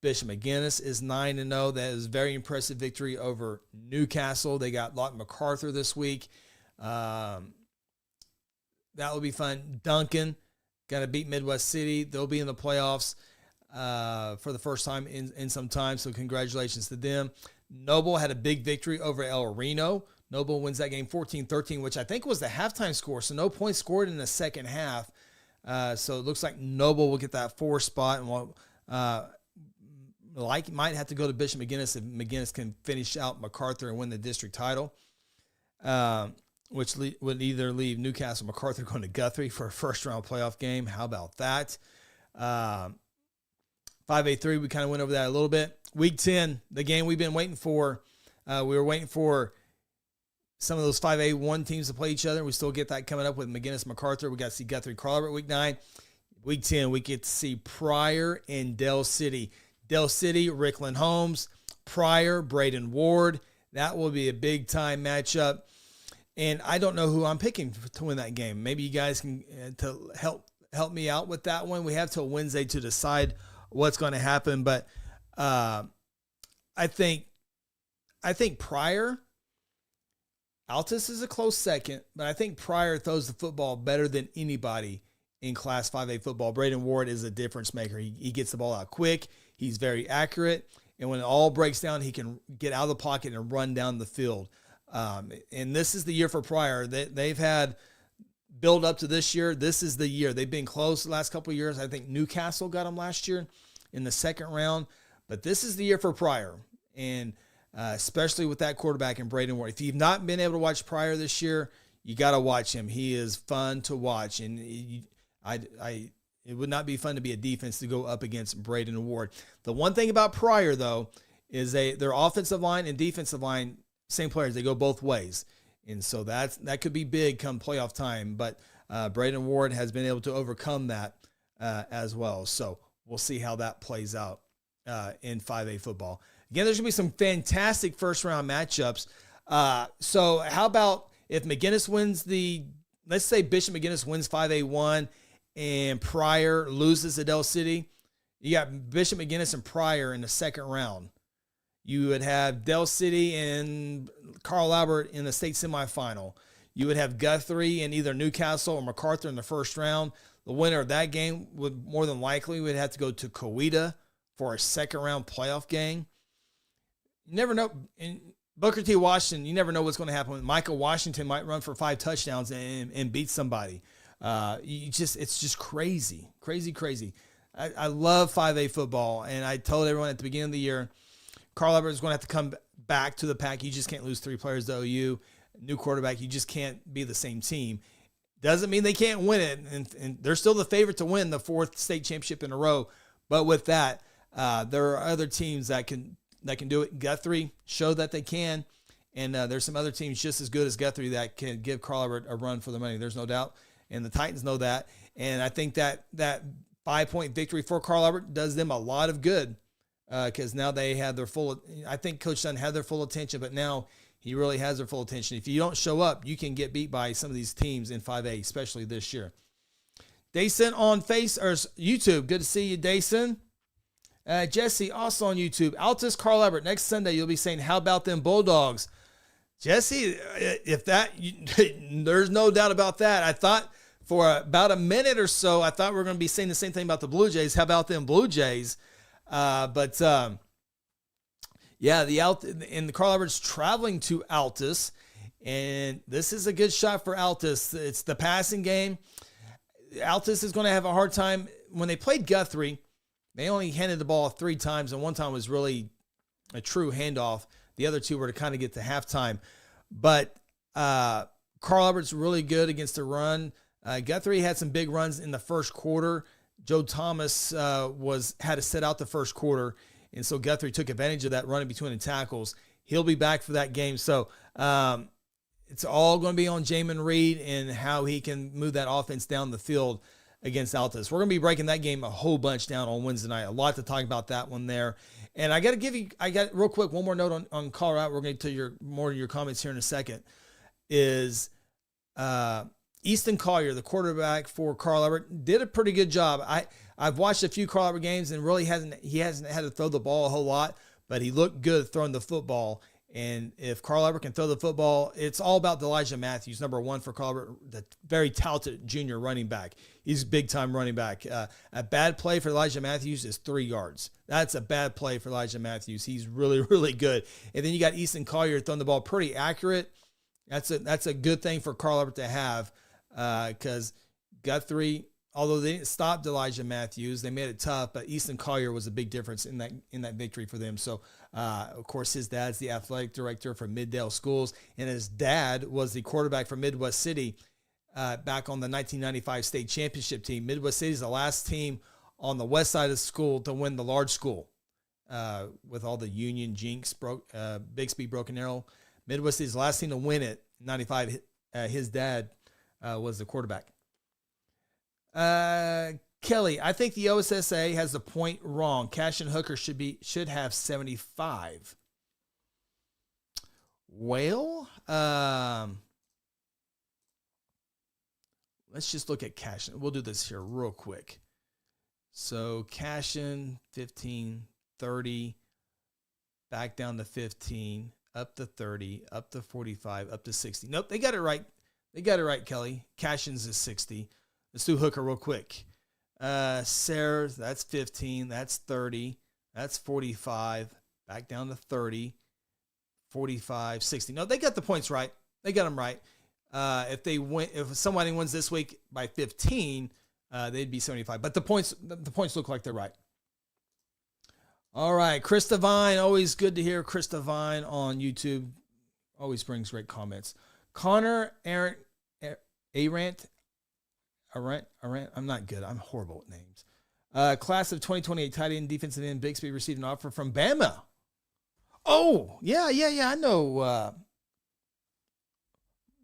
Bishop McGinnis is 9-0. That is a very impressive victory over Newcastle. They got Lawton MacArthur this week. That will be fun. Duncan got to beat Midwest City. They'll be in the playoffs for the first time in some time, so congratulations to them. Noble had a big victory over El Reno. Noble wins that game 14-13, which I think was the halftime score, so no points scored in the second half. So it looks like Noble will get that 4 spot, and might have to go to Bishop McGinnis if McGinnis can finish out MacArthur and win the district title, which would either leave Newcastle or MacArthur going to Guthrie for a first-round playoff game. How about that? 5A3, we kind of went over that a little bit. Week 10, the game we've been waiting for. We were waiting for some of those 5A1 teams to play each other. We still get that coming up with McGinnis, MacArthur. We got to see Guthrie, Carl Albert week 9. Week 10, we get to see Pryor and Dell City. Dell City, Rickland Holmes. Pryor, Braden Ward. That will be a big-time matchup. And I don't know who I'm picking to win that game. Maybe you guys can to help me out with that one. We have till Wednesday to decide what's going to happen. But I think Pryor, Altus is a close second, but I think Pryor throws the football better than anybody in Class 5A football. Braden Ward is a difference maker. He gets the ball out quick. He's very accurate. And when it all breaks down, he can get out of the pocket and run down the field. And this is the year for Pryor. They've had build up to this year. This is the year. They've been close the last couple of years. I think Newcastle got them last year in the second round. But this is the year for Pryor. And especially with that quarterback in Braden Ward. If you've not been able to watch Pryor this year, you got to watch him. He is fun to watch. And it would not be fun to be a defense to go up against Braden Ward. The one thing about Pryor, though, is their offensive line and defensive line, same players. They go both ways. And so that could be big come playoff time. But Braden Ward has been able to overcome that as well. So we'll see how that plays out in 5A football. Again, there's going to be some fantastic first-round matchups. So how about if McGinnis wins let's say Bishop McGinnis wins 5A1 and Pryor loses at Dell City. You got Bishop McGinnis and Pryor in the second round. You would have Dell City and Carl Albert in the state semifinal. You would have Guthrie and either Newcastle or MacArthur in the first round. The winner of that game would more than likely would have to go to Coweta for a second-round playoff game. You never know. In Booker T. Washington, you never know what's going to happen. Michael Washington might run for 5 touchdowns and beat somebody. It's just crazy. I love 5A football, and I told everyone at the beginning of the year, Carl Everett is going to have to come back to the pack. You just can't lose 3 players to OU. New quarterback, you just can't be the same team. Doesn't mean they can't win it, and they're still the favorite to win the 4th state championship in a row. But with that, there are other teams that can do it. Guthrie showed that they can, and there's some other teams just as good as Guthrie that can give Carl Everett a run for the money. There's no doubt, and the Titans know that. And I think that 5-point victory for Carl Everett does them a lot of good because now they have their full. I think Coach Dunn had their full attention, but now he really has their full attention. If you don't show up, you can get beat by some of these teams in 5A, especially this year. Dayson on YouTube. Good to see you, Dayson. Jesse, also on YouTube. Altus Carl Everett. Next Sunday, you'll be saying, how about them Bulldogs? Jesse, there's no doubt about that. I thought for about a minute or so, I thought we were going to be saying the same thing about the Blue Jays. How about them Blue Jays? Yeah, the Carl Everett's traveling to Altus, and this is a good shot for Altus. It's the passing game. Altus is going to have a hard time. When they played Guthrie, they only handed the ball 3 times, and one time was really a true handoff. The other 2 were to kind of get to halftime. But Carl Everett's really good against the run. Guthrie had some big runs in the first quarter. Joe Thomas had to sit out the first quarter, and so Guthrie took advantage of that running between the tackles. He'll be back for that game. So it's all going to be on Jamin Reed and how he can move that offense down the field against Altus. We're going to be breaking that game a whole bunch down on Wednesday night. A lot to talk about that one there. And I got real quick, one more note on Colorado. We're going to get to more of your comments here in a second. Is Easton Collier, the quarterback for Carl Everett, did a pretty good job. I've watched a few Carl Everett games and really hasn't had to throw the ball a whole lot, but he looked good throwing the football. And if Carl Everett can throw the football, it's all about Elijah Matthews, number 1 for Carl Everett, the very talented junior running back. He's a big-time running back. A bad play for Elijah Matthews is 3 yards. That's a bad play for Elijah Matthews. He's really, really good. And then you got Easton Collier throwing the ball pretty accurate. That's a good thing for Carl Everett to have because Guthrie, although they didn't stop Elijah Matthews, they made it tough, but Easton Collier was a big difference in that victory for them. So, of course, his dad's the athletic director for Middale Schools, and his dad was the quarterback for Midwest City back on the 1995 state championship team. Midwest City is the last team on the west side of the school to win the large school with all the Union, Jinx, Bixby, Broken Arrow. Midwest City is the last team to win it. 95, his dad was the quarterback. Kelly, I think the OSSA has the point wrong. Cash and Hooker should have 75. Well, let's just look at Cashin. We'll do this here real quick. So Cashin, 15, 30, back down to 15, up to 30, up to 45, up to 60. Nope, they got it right. They got it right, Kelly. Cashin's is 60. Let's do Hooker real quick. Sarah, that's 15. That's 30. That's 45. Back down to 30. 45, 60. No, they got the points right. They got them right. If somebody wins this week by 15, they'd be 75. But the points look like they're right. All right, Chris Devine. Always good to hear Chris Devine on YouTube. Always brings great comments. Connor Arant. I'm not good. I'm horrible at names. Class of 2028 tight end defensive end Bixby received an offer from Bama. Oh, yeah. I know.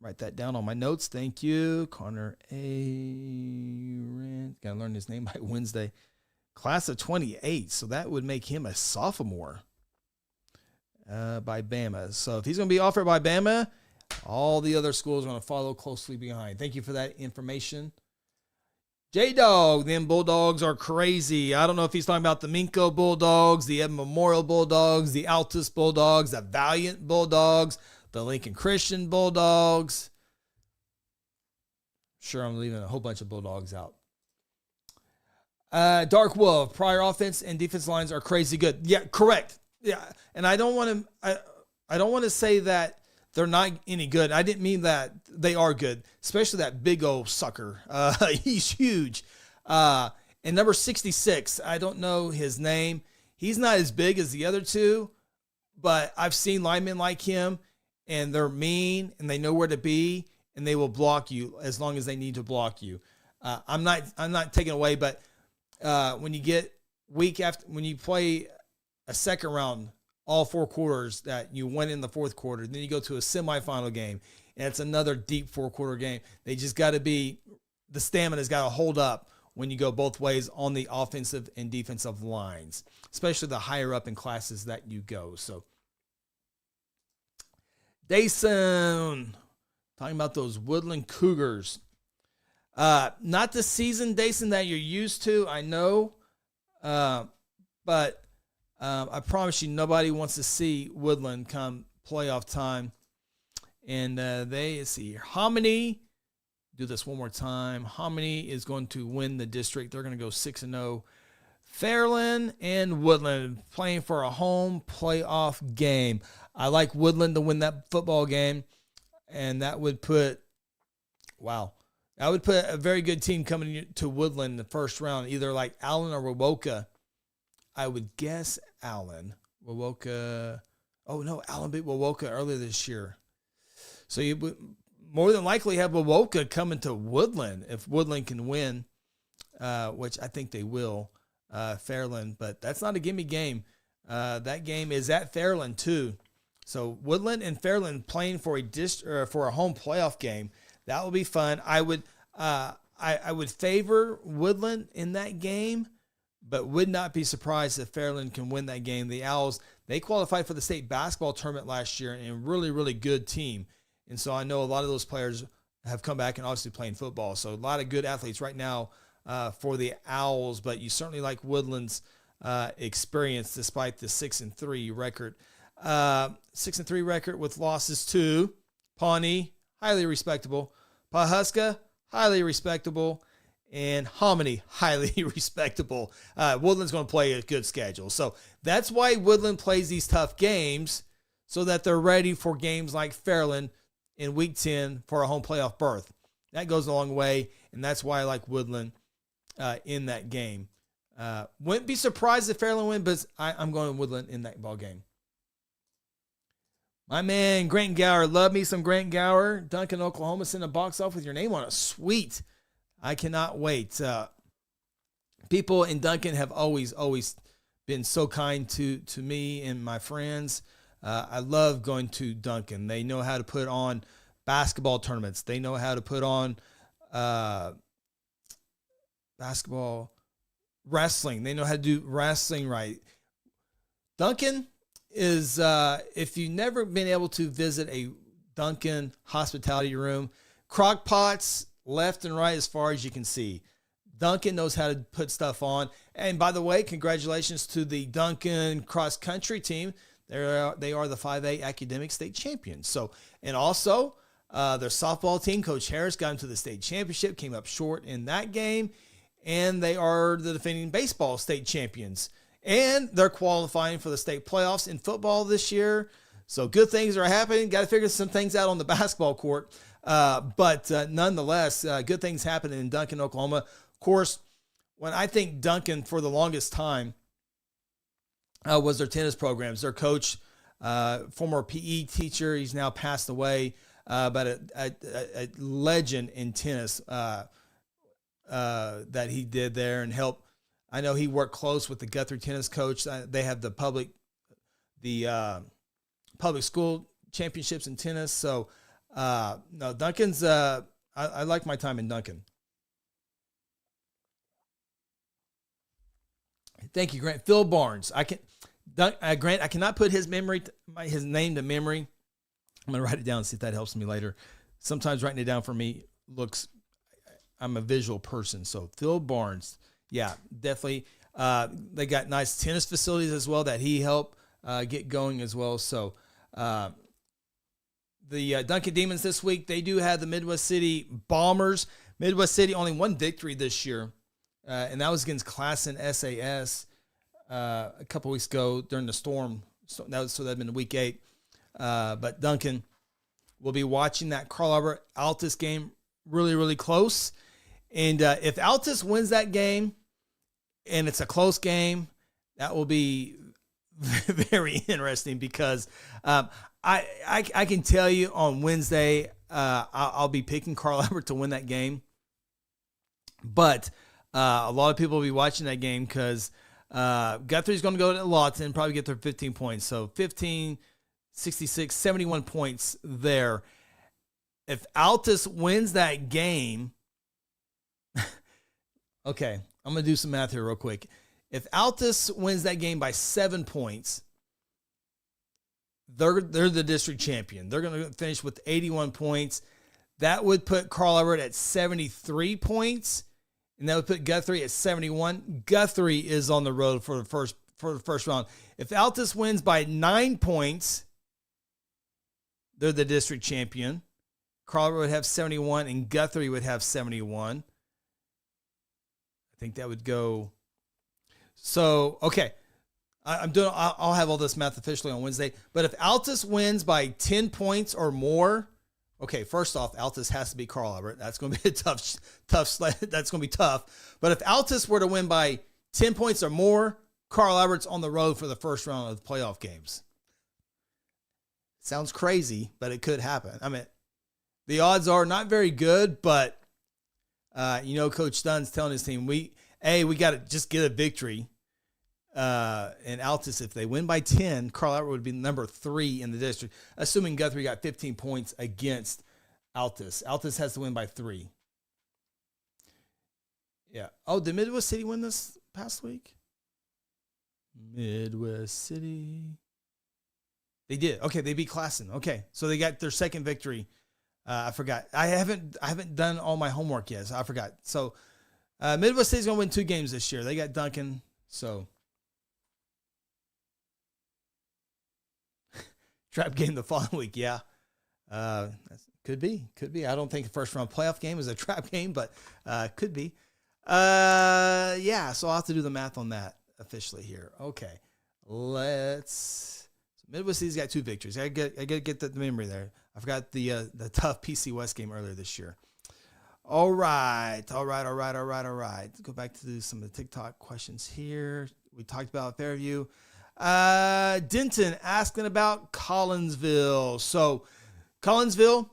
Write that down on my notes. Thank you. Connor Arant. Got to learn his name by Wednesday. Class of 28. So that would make him a sophomore by Bama. So if he's going to be offered by Bama, all the other schools are going to follow closely behind. Thank you for that information. J-Dog, them Bulldogs are crazy. I don't know if he's talking about the Minko Bulldogs, the Evan Memorial Bulldogs, the Altus Bulldogs, the Valiant Bulldogs, the Lincoln Christian Bulldogs. Sure, I'm leaving a whole bunch of Bulldogs out. Dark Wolf, prior offense and defense lines are crazy good. Yeah, correct. Yeah, and I don't want to. I don't want to say that they're not any good. I didn't mean that they are good, especially that big old sucker. He's huge. And number 66, I don't know his name. He's not as big as the other two, but I've seen linemen like him, and they're mean, and they know where to be, and they will block you as long as they need to block you. I'm not taking away, but when you get when you play a second round, all 4 quarters that you win in the fourth quarter, then you go to a semifinal game, and it's another deep 4-quarter game. They just got to be, the stamina's got to hold up when you go both ways on the offensive and defensive lines, especially the higher up in classes that you go. So, Dason, talking about those Woodland Cougars. Not the season, Dason, that you're used to, I know, but I promise you nobody wants to see Woodland come playoff time. And let's see here. Hominy, do this one more time. Hominy is going to win the district. They're going to go 6-0. Fairland and Woodland playing for a home playoff game. I like Woodland to win that football game, and that would put, that would put a very good team coming to Woodland in the first round, either like Allen or Wowoka. I would guess Allen. Wowoka. Oh, no, Allen beat Wowoka earlier this year. So you would more than likely have Wowoka coming to Woodland if Woodland can win, which I think they will, Fairland. But that's not a gimme game. That game is at Fairland, too. So Woodland and Fairland playing for a home playoff game. That will be fun. I would favor Woodland in that game, but would not be surprised if Fairland can win that game. The Owls, they qualified for the state basketball tournament last year, and really, really good team. And so I know a lot of those players have come back and obviously playing football. So a lot of good athletes right now for the Owls, but you certainly like Woodland's experience despite the 6-3 record. 6-3 record with losses to Pawnee, highly respectable. Pawhuska, highly respectable. And Hominy, highly respectable. Woodland's going to play a good schedule. So that's why Woodland plays these tough games, so that they're ready for games like Fairland in Week 10 for a home playoff berth. That goes a long way, and that's why I like Woodland in that game. Wouldn't be surprised if Fairland win, but I'm going to Woodland in that ball game. My man, Grant Gower. Love me some Grant Gower. Duncan, Oklahoma, send a box off with your name on it. Sweet. I cannot wait. People in Duncan have always been so kind to me and my friends. I love going to Duncan. They know how to put on basketball tournaments. They know how to put on basketball wrestling. They know how to do wrestling right. Duncan is, if you've never been able to visit a Duncan hospitality room, crock pots left and right as far as you can see. Duncan knows how to put stuff on. And by the way, congratulations to the Duncan cross country team. They are the 5A academic state champions. So, and also their softball team, Coach Harris, got into the state championship, came up short in that game, and they are the defending baseball state champions. And they're qualifying for the state playoffs in football this year. So good things are happening. Got to figure some things out on the basketball court. But nonetheless, good things happening in Duncan, Oklahoma. Of course, when I think Duncan for the longest time was their tennis programs. Their coach, former PE teacher, he's now passed away, but a legend in tennis that he did there and helped. I know he worked close with the Guthrie tennis coach. They have the public school championships in tennis. So, no, Duncan's, I like my time in Duncan. Thank you, Grant. Phil Barnes. Grant, I cannot put his name to memory. I'm going to write it down and see if that helps me later. Sometimes writing it down for me I'm a visual person. So Phil Barnes. Yeah, definitely. They got nice tennis facilities as well that he helped get going as well. So the Duncan Demons this week, they do have the Midwest City Bombers. Midwest City only one victory this year. and that was against Class and SAS a couple weeks ago during the storm. So that'd been week 8. But Duncan will be watching that Carl Albert Altus game really, really close. And if Altus wins that game and it's a close game, that will be very interesting because I can tell you on Wednesday I'll be picking Carl Albert to win that game. But a lot of people will be watching that game because Guthrie's going to go to Lawton, probably get their 15 points. So 15, 66, 71 points there. If Altus wins that game, okay, I'm going to do some math here real quick. If Altus wins that game by 7 points, they're the district champion. They're going to finish with 81 points. That would put Carl Albert at 73 points. And that would put Guthrie at 71. Guthrie is on the road for the first round. If Altus wins by 9 points, they're the district champion. Carl would have 71, and Guthrie would have 71. I think that would go. So, okay. I'll have all this math officially on Wednesday. But if Altus wins by 10 points or more, okay, first off, Altus has to beat Carl Albert. That's going to be a tough. That's going to be tough. But if Altus were to win by 10 points or more, Carl Albert's on the road for the first round of the playoff games. Sounds crazy, but it could happen. I mean, the odds are not very good, but Coach Dunn's telling his team, we got to just get a victory. And Altus, if they win by 10, Carl Albert would be number 3 in the district, assuming Guthrie got 15 points against Altus. Altus has to win by 3. Yeah. Oh, did Midwest City win this past week? Midwest City. They did. Okay, they beat Classen. Okay, so they got their second victory. I forgot. I haven't done all my homework yet, so I forgot. So Midwest City's going to win 2 games this year. They got Duncan, so... Trap game the following week, yeah. Could be. I don't think the first round playoff game is a trap game, but could be. Yeah, so I'll have to do the math on that officially here. Okay, Midwest City's got 2 victories. I got to get the memory there. I forgot the tough PC West game earlier this year. All right. Let's go back to some of the TikTok questions here. We talked about Fairview. Denton asking about Collinsville. So Collinsville,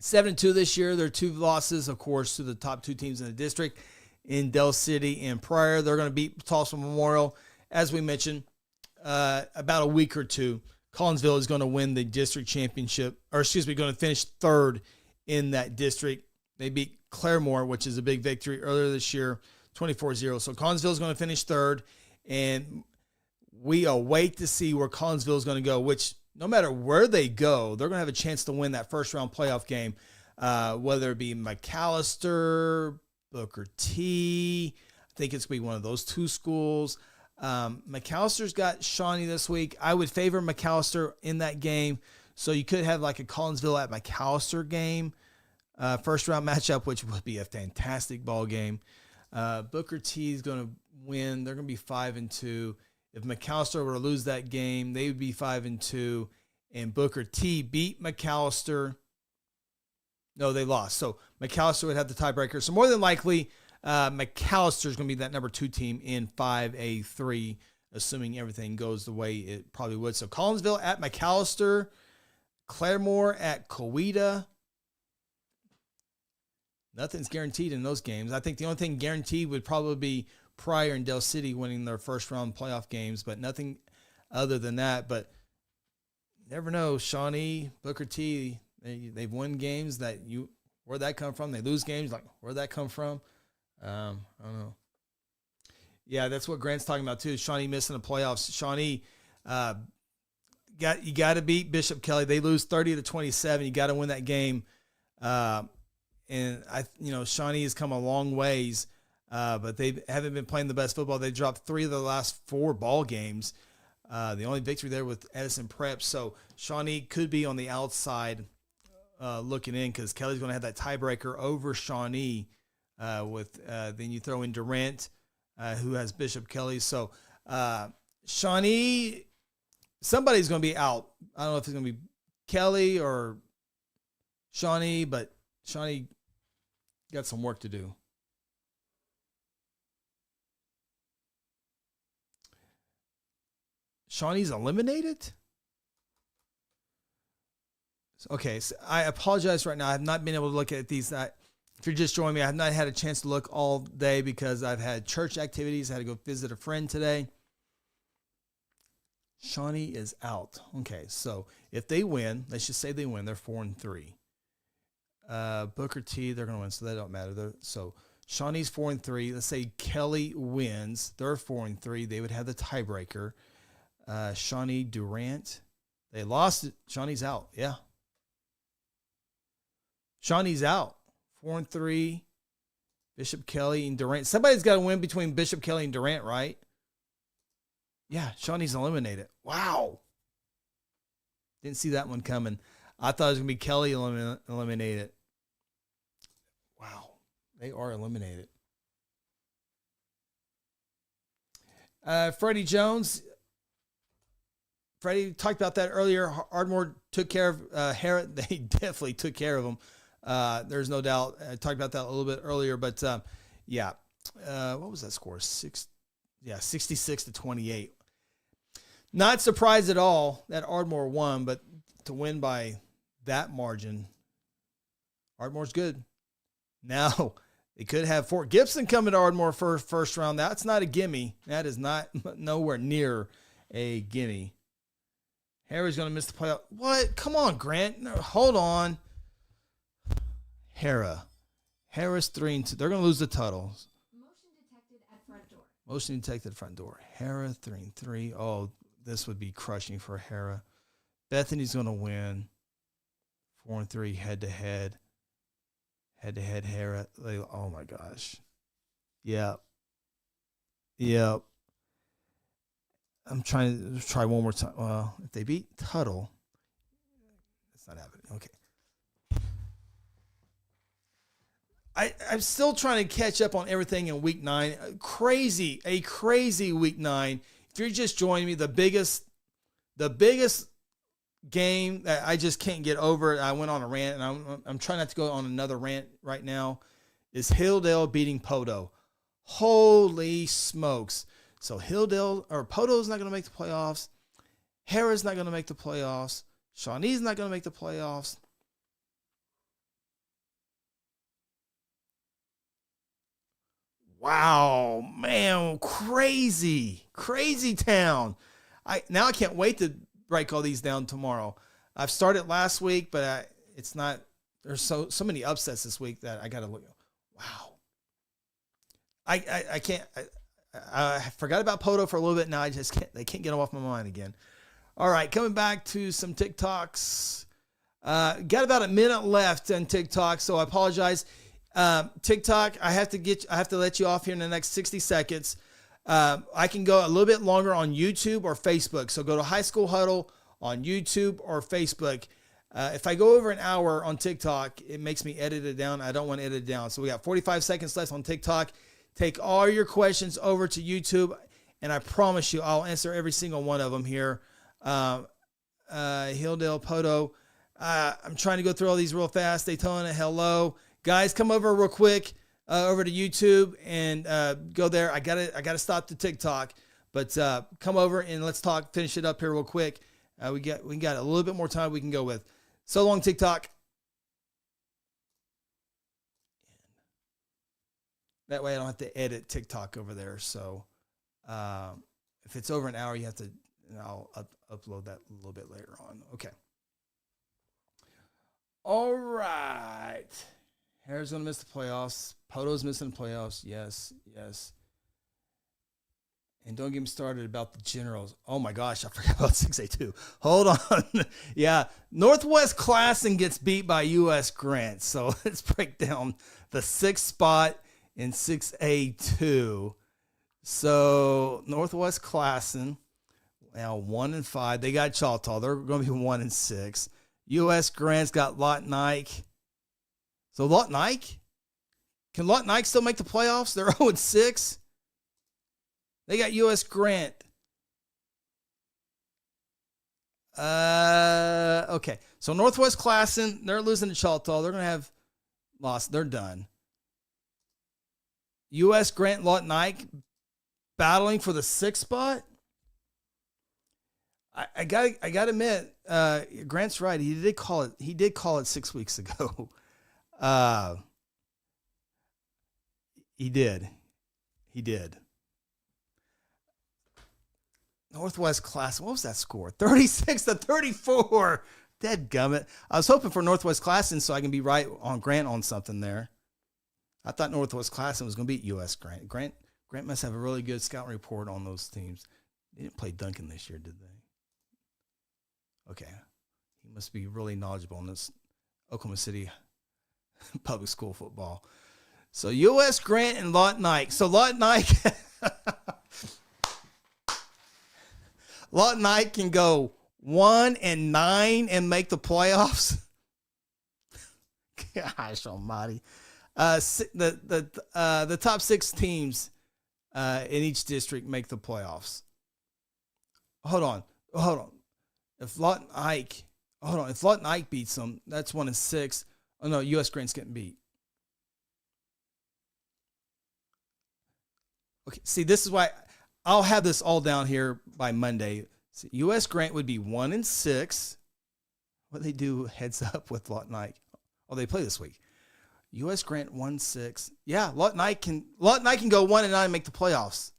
7-2 this year. Their 2 losses, of course, to the top 2 teams in the district in Del City and Pryor. They're going to beat Tulsa Memorial. As we mentioned, about a week or two, Collinsville is going to win the district championship, going to finish 3rd in that district. They beat Claremore, which is a big victory earlier this year, 24-0. So Collinsville is going to finish 3rd, and we await to see where Collinsville is going to go, which no matter where they go, they're going to have a chance to win that first round playoff game, whether it be McAllister, Booker T. I think it's going to be one of those 2 schools. McAllister's got Shawnee this week. I would favor McAllister in that game. So you could have like a Collinsville at McAllister game, first round matchup, which would be a fantastic ball game. Booker T is going to win. They're going to be 5-2. If McAllister were to lose that game, they would be 5-2. And Booker T beat McAllister. No, they lost. So McAllister would have the tiebreaker. So more than likely, McAllister is going to be that number 2 team in 5A3, assuming everything goes the way it probably would. So Collinsville at McAllister, Claremore at Coweta. Nothing's guaranteed in those games. I think the only thing guaranteed would probably be Pryor and Del City winning their first round playoff games, but nothing other than that. But you never know. Shawnee, Booker T, they've won games where'd that come from? They lose games, like, where'd that come from? I don't know. Yeah, that's what Grant's talking about too. Shawnee missing the playoffs. Shawnee, you got to beat Bishop Kelly. They lose 30-27. You got to win that game. And Shawnee has come a long ways, but they haven't been playing the best football. They dropped 3 of the last 4 ball games. The only victory there with Edison Prep. So Shawnee could be on the outside looking in because Kelly's going to have that tiebreaker over Shawnee Then you throw in Durant, who has Bishop Kelly. So Shawnee, somebody's going to be out. I don't know if it's going to be Kelly or Shawnee, but Shawnee got some work to do. Shawnee's eliminated? Okay, so I apologize right now. I have not been able to look at these. If you're just joining me, I have not had a chance to look all day because I've had church activities. I had to go visit a friend today. Shawnee is out. Okay, so if they win, let's just say they win, they're 4-3. Booker T, they're going to win, so that don't matter. So Shawnee's 4-3. Let's say Kelly wins, they're 4-3. They would have the tiebreaker. Shawnee Durant, they lost it. Shawnee's out. Yeah. Shawnee's out. 4-3. Bishop Kelly and Durant. Somebody's got to win between Bishop Kelly and Durant, right? Yeah, Shawnee's eliminated. Wow. Didn't see that one coming. I thought it was going to be Kelly eliminated. Wow. They are eliminated. Freddie Jones. Freddie talked about that earlier. Ardmore took care of Harrod. They definitely took care of him. There's no doubt. I talked about that a little bit earlier, but yeah. What was that score? 66-28. Not surprised at all that Ardmore won, but to win by that margin, Ardmore's good. Now, they could have Fort Gibson coming to Ardmore for first round. That's not a gimme. That is not nowhere near a gimme. Harry's going to miss the playoff. What? Come on, Grant. No, hold on. Harrah's 3-2. They're going to lose the Tuttles. Motion detected at front door. Motion detected front door. Harrah 3-3. Oh, this would be crushing for Harrah. Bethany's going to win. 4-3 head-to-head. Head-to-head Harrah. Oh, my gosh. Yep. I'm trying to try one more time. Well, if they beat Tuttle, it's not happening. Okay. I'm still trying to catch up on everything in week 9. A crazy week 9. If you're just joining me, the biggest game that I just can't get over, I went on a rant, and I'm trying not to go on another rant right now, is Hilldale beating Podo. Holy smokes. So Podo's not going to make the playoffs. Harrah's not going to make the playoffs. Shawnee's not going to make the playoffs. Wow, man, crazy town. I can't wait to break all these down tomorrow. I've started last week, but it's not. There's so many upsets this week that I got to look. Wow, I can't. I forgot about Poto for a little bit. Now I just can't. They can't get them off my mind again. All right, coming back to some TikToks. Got about a minute left on TikTok, so I apologize. TikTok, I have to let you off here in the next 60 seconds. I can go a little bit longer on YouTube or Facebook. So go to High School Huddle on YouTube or Facebook. If I go over an hour on TikTok, it makes me edit it down. I don't want to edit it down. So we got 45 seconds left on TikTok. Take all your questions over to YouTube, and I promise you I'll answer every single one of them here. Hilldale Poto. I'm trying to go through all these real fast. Daytona, hello. Guys, come over real quick over to YouTube and go there. I gotta stop the TikTok, but come over and let's finish it up here real quick. We got a little bit more time we can go with. So long, TikTok. That way I don't have to edit TikTok over there. So if it's over an hour, you have to, and I'll upload that a little bit later on. Okay. All right. Harrah's going to miss the playoffs. Poto's missing the playoffs. Yes. And don't get me started about the Generals. Oh, my gosh. I forgot about 6A2. Hold on. Yeah. Northwest Classen gets beat by U.S. Grant. So let's break down the 6th spot in 6A2. So Northwest Classen, now 1-5. They got Choctaw. They're going to be 1-6. U.S. Grant's got Lot Nike. So Lot Nike Can Lawton Ike still make the playoffs? They're 0-6. They got U.S. Grant. Okay. So Northwest Classen, they're losing to Choctaw. They're going to have lost. They're done. U.S. Grant, Lawton Ike battling for the 6th spot. I got to admit, Grant's right. He did call it 6 weeks ago. He did. Northwest Class, what was that score? 36-34. Dadgummit. I was hoping for Northwest Classen so I can be right on Grant on something there. I thought Northwest Classen was going to beat U.S. Grant. Grant must have a really good scouting report on those teams. They didn't play Duncan this year, did they? Okay. He must be really knowledgeable on this Oklahoma City public school football. So U.S. Grant and Lawton Ike. So Lawton Ike, Lawton Ike can go 1-9 and make the playoffs. Gosh almighty. The top 6 teams in each district make the playoffs. Hold on. If Lawton Ike beats them, that's 1-6. Oh no, U.S. Grant's getting beat. Okay, see, this is why I'll have this all down here by Monday. So U.S. Grant would be 1-6. What they do heads up with Lawton Ike? Oh, they play this week. U.S. Grant 1-6. Yeah, Lawton Ike can go 1-9 and make the playoffs.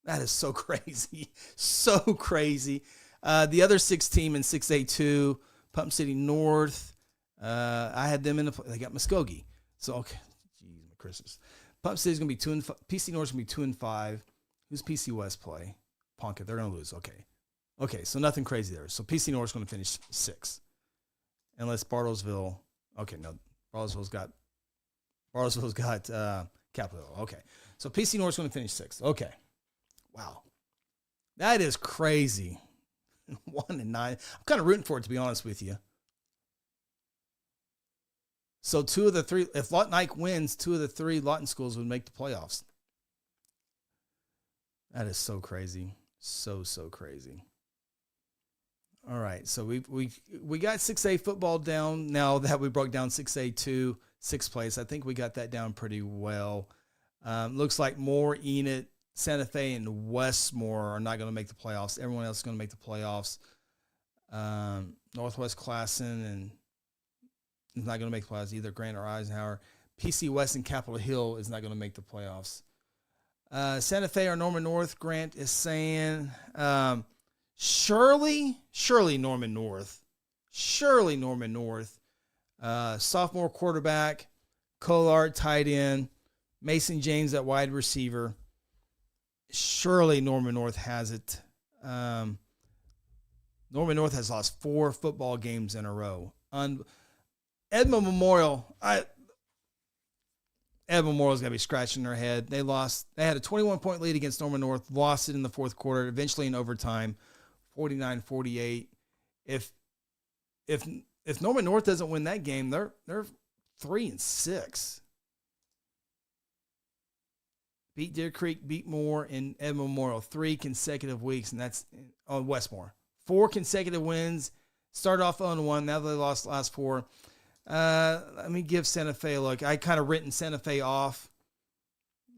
That is so crazy. So crazy. The other 6 team in 6A2, Pump City North. I had them in they got Muskogee. So okay. Jeez, my Christmas. Pump City's gonna be 2-5. PC North's gonna be 2-5. Who's PC West play? Ponca. They're gonna lose. Okay. So nothing crazy there. So PC North's gonna finish 6. Unless Bartlesville. Okay, no. Bartlesville's got Capitol Hill. Okay. So PC North's gonna finish 6. Okay. Wow. That is crazy. 1-9. I'm kind of rooting for it, to be honest with you. So 2 of the 3, if Lawton Ike wins, 2 of the 3 Lawton schools would make the playoffs. That is so crazy. So crazy. All right. So we got 6A football down now that we broke down 6A to 6th place. I think we got that down pretty well. Looks like Moore, Enid, Santa Fe, and Westmore are not going to make the playoffs. Everyone else is going to make the playoffs. Northwest Classen and is not going to make the playoffs either. Grant or Eisenhower. PC West and Capitol Hill is not going to make the playoffs. Santa Fe or Norman North, Grant is saying Shirley Norman North. Sophomore quarterback, Collard tight end, Mason James at wide receiver. Surely Norman North has it. Norman North has lost 4 football games in a row. Edmond Memorial's got to be scratching their head. They had a 21-point lead against Norman North, lost it in the 4th quarter, eventually in overtime, 49-48. If Norman North doesn't win that game, they're 3-6. Beat Deer Creek, beat Moore, and Edmond Memorial 3 consecutive weeks, and that's on Westmore. 4 consecutive wins. Started off 0-1. Now they lost the last 4. Let me give Santa Fe a look. I kind of written Santa Fe off.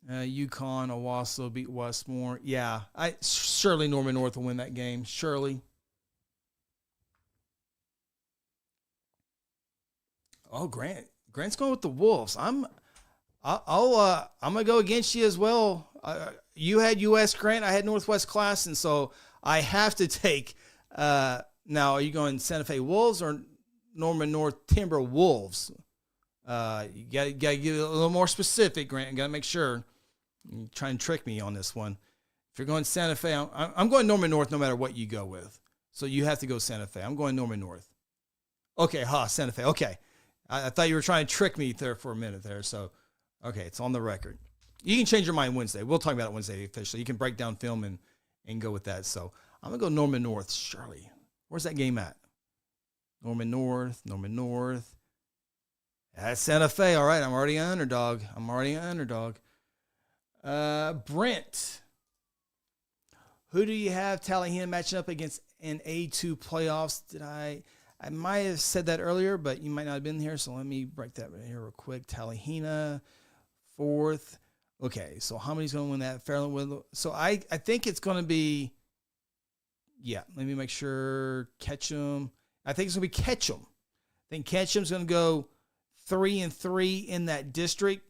UConn, Owasso beat Westmore. Yeah, surely Norman North will win that game. Surely. Oh, Grant's going with the Wolves. I'm gonna go against you as well. You had U.S. Grant, I had Northwest Classen, so I have to take. Now, are you going Santa Fe Wolves or Norman North Timber Wolves? You gotta get a little more specific, Grant. You gotta make sure. You try and trick me on this one. If you're going Santa Fe, I'm going Norman North no matter what you go with. So you have to go Santa Fe. I'm going Norman North. Okay, Santa Fe. Okay. I thought you were trying to trick me there for a minute there. So, okay, it's on the record. You can change your mind Wednesday. We'll talk about it Wednesday officially. You can break down film and go with that. So I'm going to go Norman North, surely. Where's that game at? Norman North. That's Santa Fe. All right, I'm already an underdog. Brent, who do you have Tallahena matching up against in A2 playoffs? I might have said that earlier, but you might not have been here, so let me break that right here real quick. Tallahena, 4th. Okay, so how many's going to win that? Fairland. So I think it's going to be, let me make sure. Ketchum. I think it's going to be Ketchum. I think Ketchum's going to go 3-3 in that district.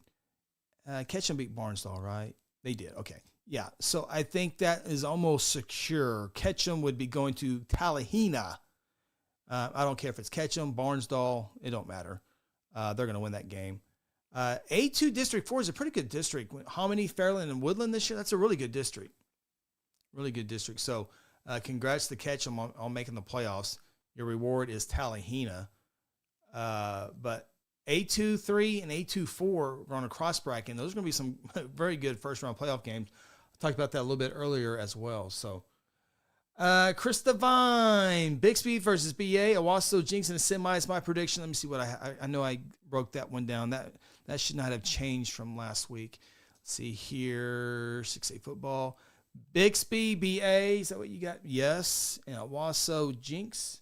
Ketchum beat Barnsdall, right? They did. Okay. Yeah. So I think that is almost secure. Ketchum would be going to Tallahena. I don't care if it's Ketchum, Barnsdall. It don't matter. They're going to win that game. A2 District 4 is a pretty good district. Hominy, Fairland, and Woodland this year, that's a really good district. Really good district. So congrats to Ketchum on making the playoffs. Your reward is Tallahena. But A2 3 and A2 4 are on a cross bracket. And those are going to be some very good first round playoff games. I talked about that a little bit earlier as well. So, Chris Devine, Bixby versus BA, Owasso, Jinx in the semis. My prediction. Let me see what I know. I broke that one down. That should not have changed from last week. Let's see here. 6A football. Bixby, BA. Is that what you got? Yes. And Owasso, Jinx.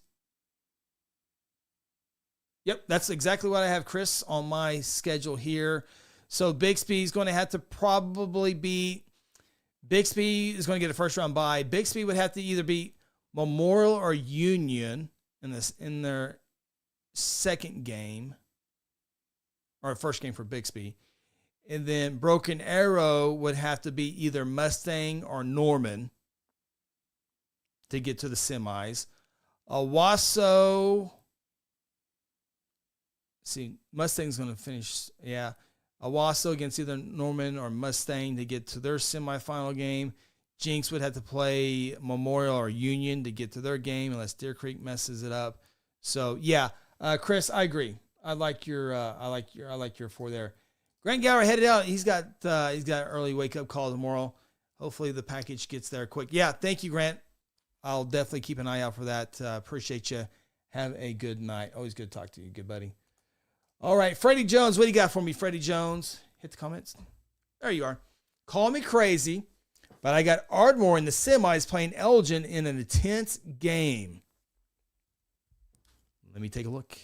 Yep, that's exactly what I have, Chris, on my schedule here. So Bixby is going to have to probably beat. Bixby is going to get a first round bye. Bixby would have to either beat Memorial or Union in their second game, or first game for Bixby. And then Broken Arrow would have to be either Mustang or Norman to get to the semis. Owasso. See, Mustang's going to finish. Yeah. Owasso against either Norman or Mustang to get to their semifinal game. Jinx would have to play Memorial or Union to get to their game unless Deer Creek messes it up. So yeah, Chris, I agree. I like your 4 there. Grant Gower headed out. He's got an early wake up call tomorrow. Hopefully the package gets there quick. Yeah, thank you, Grant. I'll definitely keep an eye out for that. Appreciate you. Have a good night. Always good to talk to you. Good buddy. All right, Freddie Jones, what do you got for me, Freddie Jones? Hit the comments. There you are. Call me crazy, but I got Ardmore in the semis playing Elgin in an intense game. Let me take a look.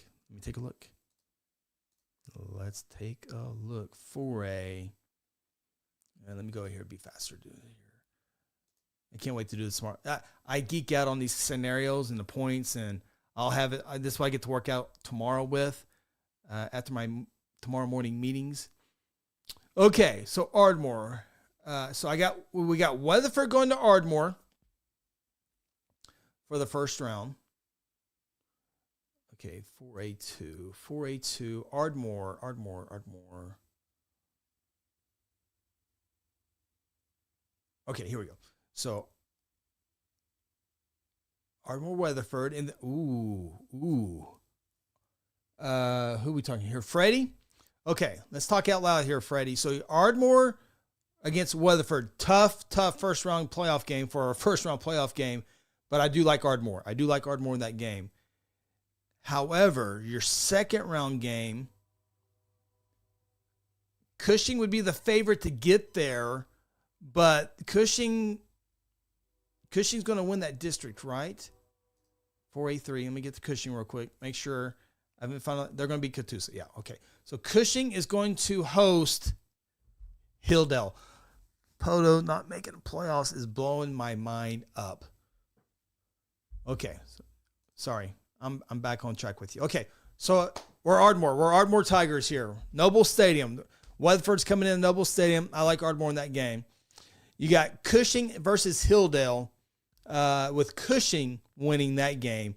Let's take a look for and let me go here. Be faster. Do it here. I can't wait to do the smart. I geek out on these scenarios and the points, and I'll have it. This is what I get to work out tomorrow with. After my tomorrow morning meetings. Okay, so Ardmore. So we got Weatherford going to Ardmore for the first round. Okay, 4A2, Ardmore. Okay, here we go. So Ardmore, Weatherford, and who are we talking here? Freddie? Okay, let's talk out loud here, Freddie. So Ardmore against Weatherford. Tough first round playoff game for our first round playoff game. But I do like Ardmore. I do like Ardmore in that game. However, your second round game, Cushing would be the favorite to get there, but Cushing's going to win that district, right? 4A3. Let me get to Cushing real quick. Make sure. I haven't found out. They're going to be Catoosa. Yeah, okay. So Cushing is going to host Hilldale. Poto not making the playoffs is blowing my mind up. Okay. Sorry. I'm back on track with you. Okay. So we're Ardmore. We're Ardmore Tigers here. Noble Stadium. Weatherford's coming in Noble Stadium. I like Ardmore in that game. You got Cushing versus Hilldale, with Cushing winning that game.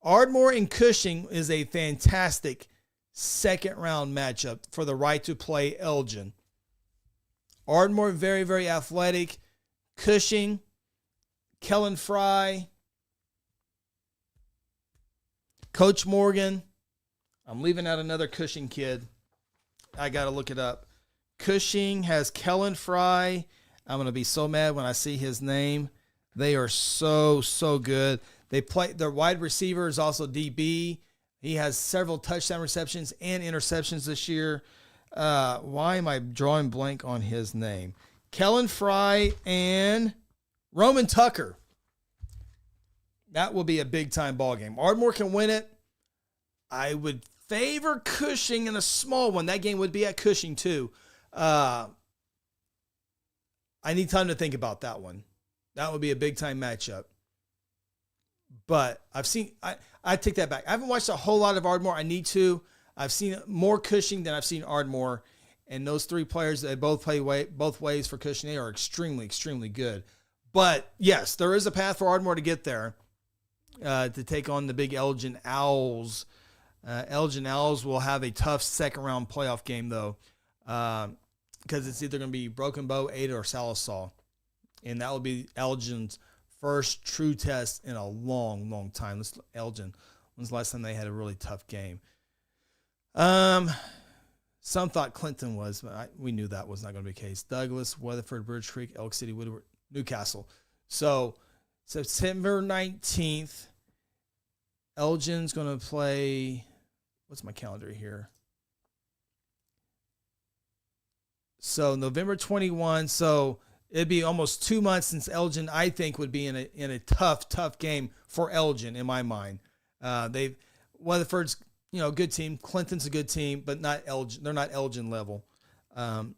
Ardmore and Cushing is a fantastic second round matchup for the right to play Elgin. Ardmore, very, very athletic. Cushing, Kellen Fry, Coach Morgan. I'm leaving out another Cushing kid. I got to look it up. Cushing has Kellen Fry. I'm going to be so mad when I see his name. They are so good. They play, their wide receiver is also DB. He has several touchdown receptions and interceptions this year. Why am I drawing blank on his name? Kellen Fry and Roman Tucker. That will be a big-time ball game. Ardmore can win it. I would favor Cushing in a small one. That game would be at Cushing, too. I need time to think about that one. That would be a big-time matchup. But I take that back. I haven't watched a whole lot of Ardmore. I need to. I've seen more Cushing than I've seen Ardmore. And those three players, they both play both ways for Cushing. They are extremely, extremely good. But, yes, there is a path for Ardmore to get there. To take on the big Elgin Owls. Elgin Owls will have a tough second-round playoff game, though, because it's either going to be Broken Bow, Ada, or Salisaw. And that will be Elgin's first true test in a long, long time. Elgin, when's the last time they had a really tough game? Some thought Clinton was, but we knew that was not going to be the case. Douglas, Weatherford, Bridge Creek, Elk City, Woodward, Newcastle. So September 19th, Elgin's going to play, what's my calendar here? So November 21, so it'd be almost 2 months since Elgin, I think, would be in a tough game for Elgin, in my mind. Weatherford's, good team. Clinton's a good team, but not Elgin. They're not Elgin level.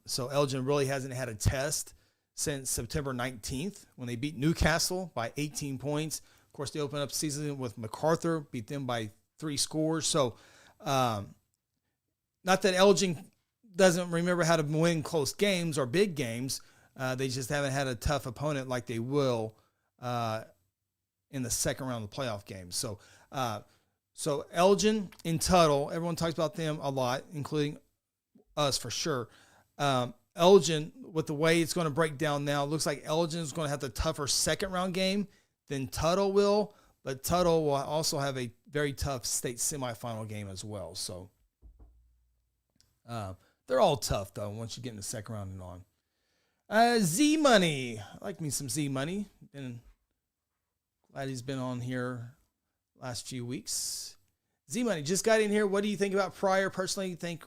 So Elgin really hasn't had a test since September 19th when they beat Newcastle by 18 points. Of course, they opened up the season with MacArthur, beat them by 3 scores. So not that Elgin doesn't remember how to win close games or big games. They just haven't had a tough opponent like they will in the second round of the playoff games. So Elgin and Tuttle, everyone talks about them a lot, including us for sure. Elgin, with the way it's going to break down now, it looks like Elgin is going to have the tougher second round game than Tuttle will, but Tuttle will also have a very tough state semifinal game as well. So they're all tough, though, once you get in the second round and on. Z-Money. I like me some Z-Money. Been glad he's been on here last few weeks. Z-Money just got in here. What do you think about Pryor? Personally, you think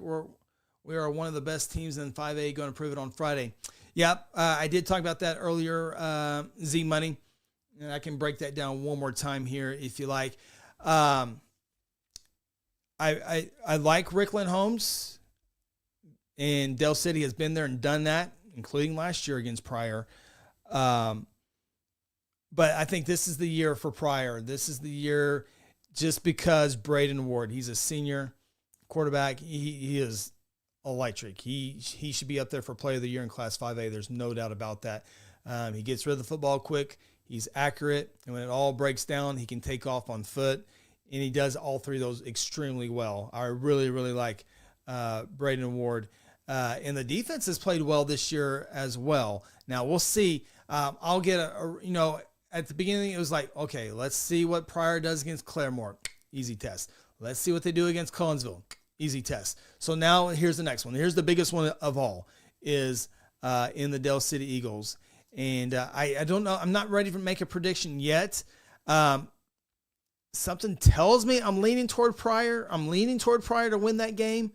we are one of the best teams in 5A, going to prove it on Friday. Yep, I did talk about that earlier, Z-Money, and I can break that down one more time here if you like. I like Rickland Holmes, and Dell City has been there and done that, including last year against Pryor. But I think this is the year for Pryor. This is the year just because Braden Ward, he's a senior quarterback. He is electric. He should be up there for Player of the Year in Class 5A. There's no doubt about that. He gets rid of the football quick. He's accurate. And when it all breaks down, he can take off on foot. And he does all three of those extremely well. I really, really like Braden Ward. And the defense has played well this year as well. Now, we'll see. I'll get at the beginning, it was like, okay, let's see what Pryor does against Claremore. Easy test. Let's see what they do against Collinsville. Easy test. So now here's the next one. Here's the biggest one of all is in the Dell City Eagles. And I don't know. I'm not ready to make a prediction yet. Something tells me I'm leaning toward Pryor. I'm leaning toward Pryor to win that game.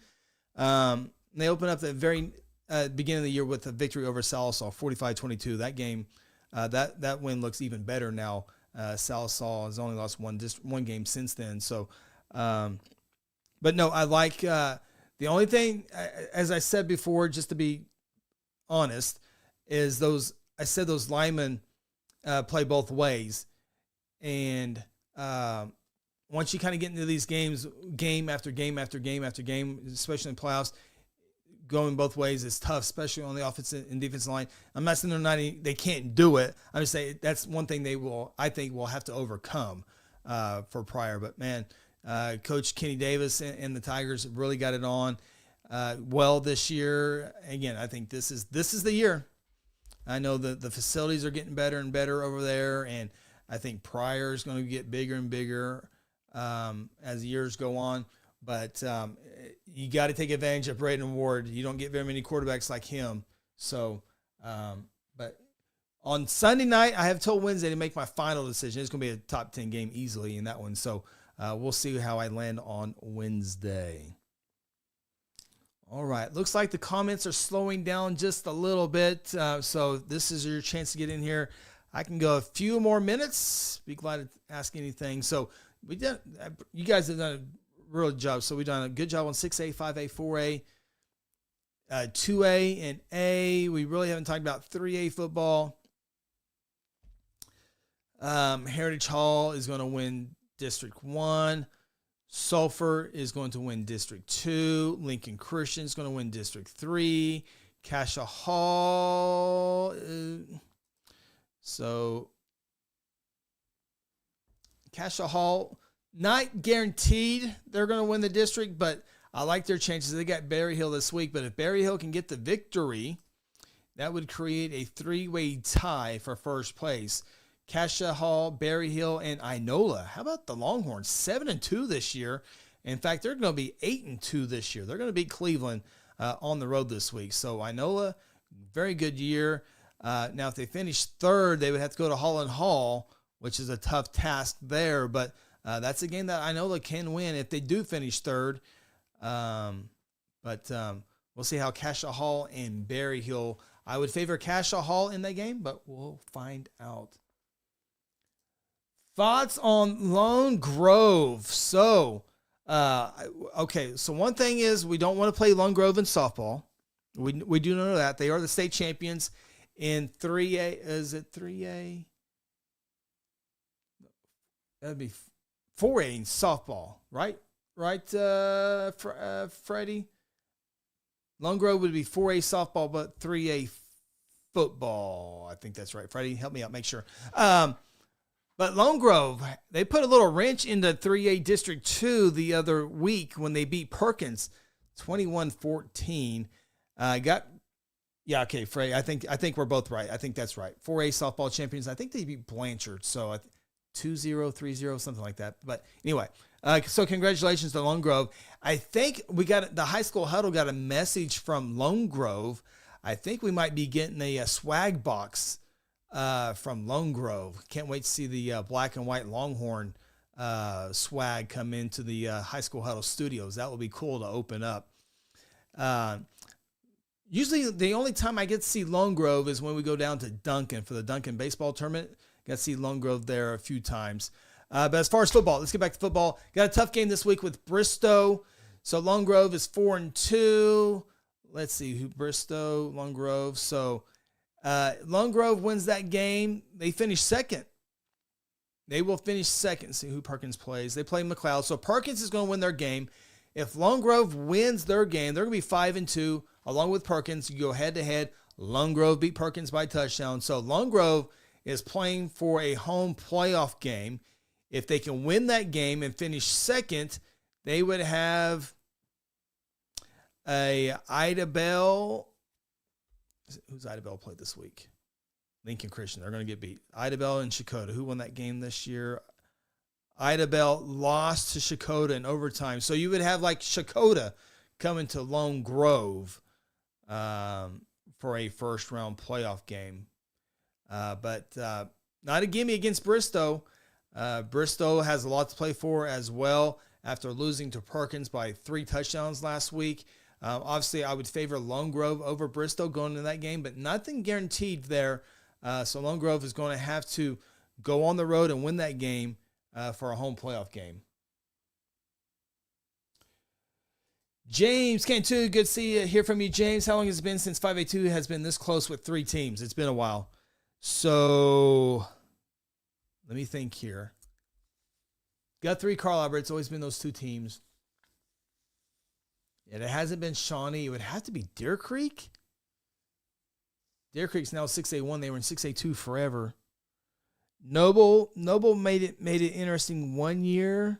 They open up the very beginning of the year with a victory over Salisaw, 45-22. That game, that win looks even better now. Salisaw has only lost one game since then. So, but no, I like the only thing, as I said before, just to be honest, is those linemen play both ways. And once you kind of get into these games, game after game after game after game, especially in playoffs, going both ways is tough, especially on the offensive and defensive line. I'm not saying they can't do it. I'm just saying that's one thing I think will have to overcome for Pryor. But man, Coach Kenny Davis and the Tigers really got it on well this year. Again, I think this is the year. I know the facilities are getting better and better over there, and I think Pryor is going to get bigger and bigger as the years go on. But you got to take advantage of Braden Ward. You don't get very many quarterbacks like him. So, but on Sunday night, I have till Wednesday to make my final decision. It's going to be a top 10 game easily in that one. So we'll see how I land on Wednesday. All right. Looks like the comments are slowing down just a little bit. So this is your chance to get in here. I can go a few more minutes. Be glad to ask anything. So you guys have done a real job. So we've done a good job on 6A, 5A, 4A, 2A, and A. We really haven't talked about 3A football. Heritage Hall is going to win District 1. Sulphur is going to win District 2. Lincoln Christian is going to win District 3. Cassia Hall. Cassia Hall, not guaranteed they're going to win the district, but I like their chances. They got Berry Hill this week, but if Berry Hill can get the victory, that would create a three-way tie for first place. Cassia Hall, Berry Hill, and Inola. How about the Longhorns? 7-2 this year. In fact, they're going to be 8-2 this year. They're going to beat Cleveland on the road this week. So Inola, very good year. Now, if they finish third, they would have to go to Holland Hall, which is a tough task there. But that's a game that Inola can win if they do finish third. We'll see how Cassia Hall and Berry Hill. I would favor Cassia Hall in that game, but we'll find out. Thoughts on Lone Grove. So one thing is we don't want to play Lone Grove in softball. We do know that. They are the state champions in 3A. Is it 3A? That'd be 4A in softball, right? Right, Freddie? Lone Grove would be 4A softball, but 3A football. I think that's right. Freddie, help me out, make sure. But Lone Grove, they put a little wrench into 3A District 2 the other week when they beat Perkins 21-14. Freddie, I think we're both right. I think that's right. 4A softball champions. I think they beat Blanchard, so 2-0, 3-0, something like that. But anyway, so congratulations to Lone Grove. I think the High School Huddle got a message from Lone Grove. I think we might be getting a swag box from Lone Grove. Can't wait to see the black and white Longhorn swag come into the High School Huddle studios. That will be cool to open up. Usually the only time I get to see Lone Grove is when we go down to Duncan for the Duncan baseball tournament. Got to see Lone Grove there a few times. But as far as football, let's get back to football. Got a tough game this week with Bristow. So Lone Grove is 4-2. Let's see who Bristow, Lone Grove. So Lone Grove wins that game. They finish second. They will finish second. See who Perkins plays. They play McLeod. So Perkins is going to win their game. If Lone Grove wins their game, they're going to be 5-2 along with Perkins. You go head-to-head. Lone Grove beat Perkins by touchdown. So Lone Grove is playing for a home playoff game. If they can win that game and finish second, they would have a Ida Bell. Who's Ida Bell played this week? Lincoln Christian. They're going to get beat. Ida Bell and Shakota. Who won that game this year? Ida Bell lost to Shakota in overtime. So you would have like Shakota coming to Lone Grove for a first-round playoff game. But not a gimme against Bristow. Bristow has a lot to play for as well after losing to Perkins by 3 touchdowns last week. Obviously, I would favor Lone Grove over Bristow going into that game, but nothing guaranteed there. So Lone Grove is going to have to go on the road and win that game for a home playoff game. James Cantu, good to see you, hear from you, James. How long has it been since 5A2 has been this close with 3 teams? It's been a while. So let me think here. Got 3 Carl Albert. It's always been those 2 teams. And it hasn't been Shawnee. It would have to be Deer Creek. Deer Creek's now 6A1. They were in 6A2 forever. Noble made it interesting one year.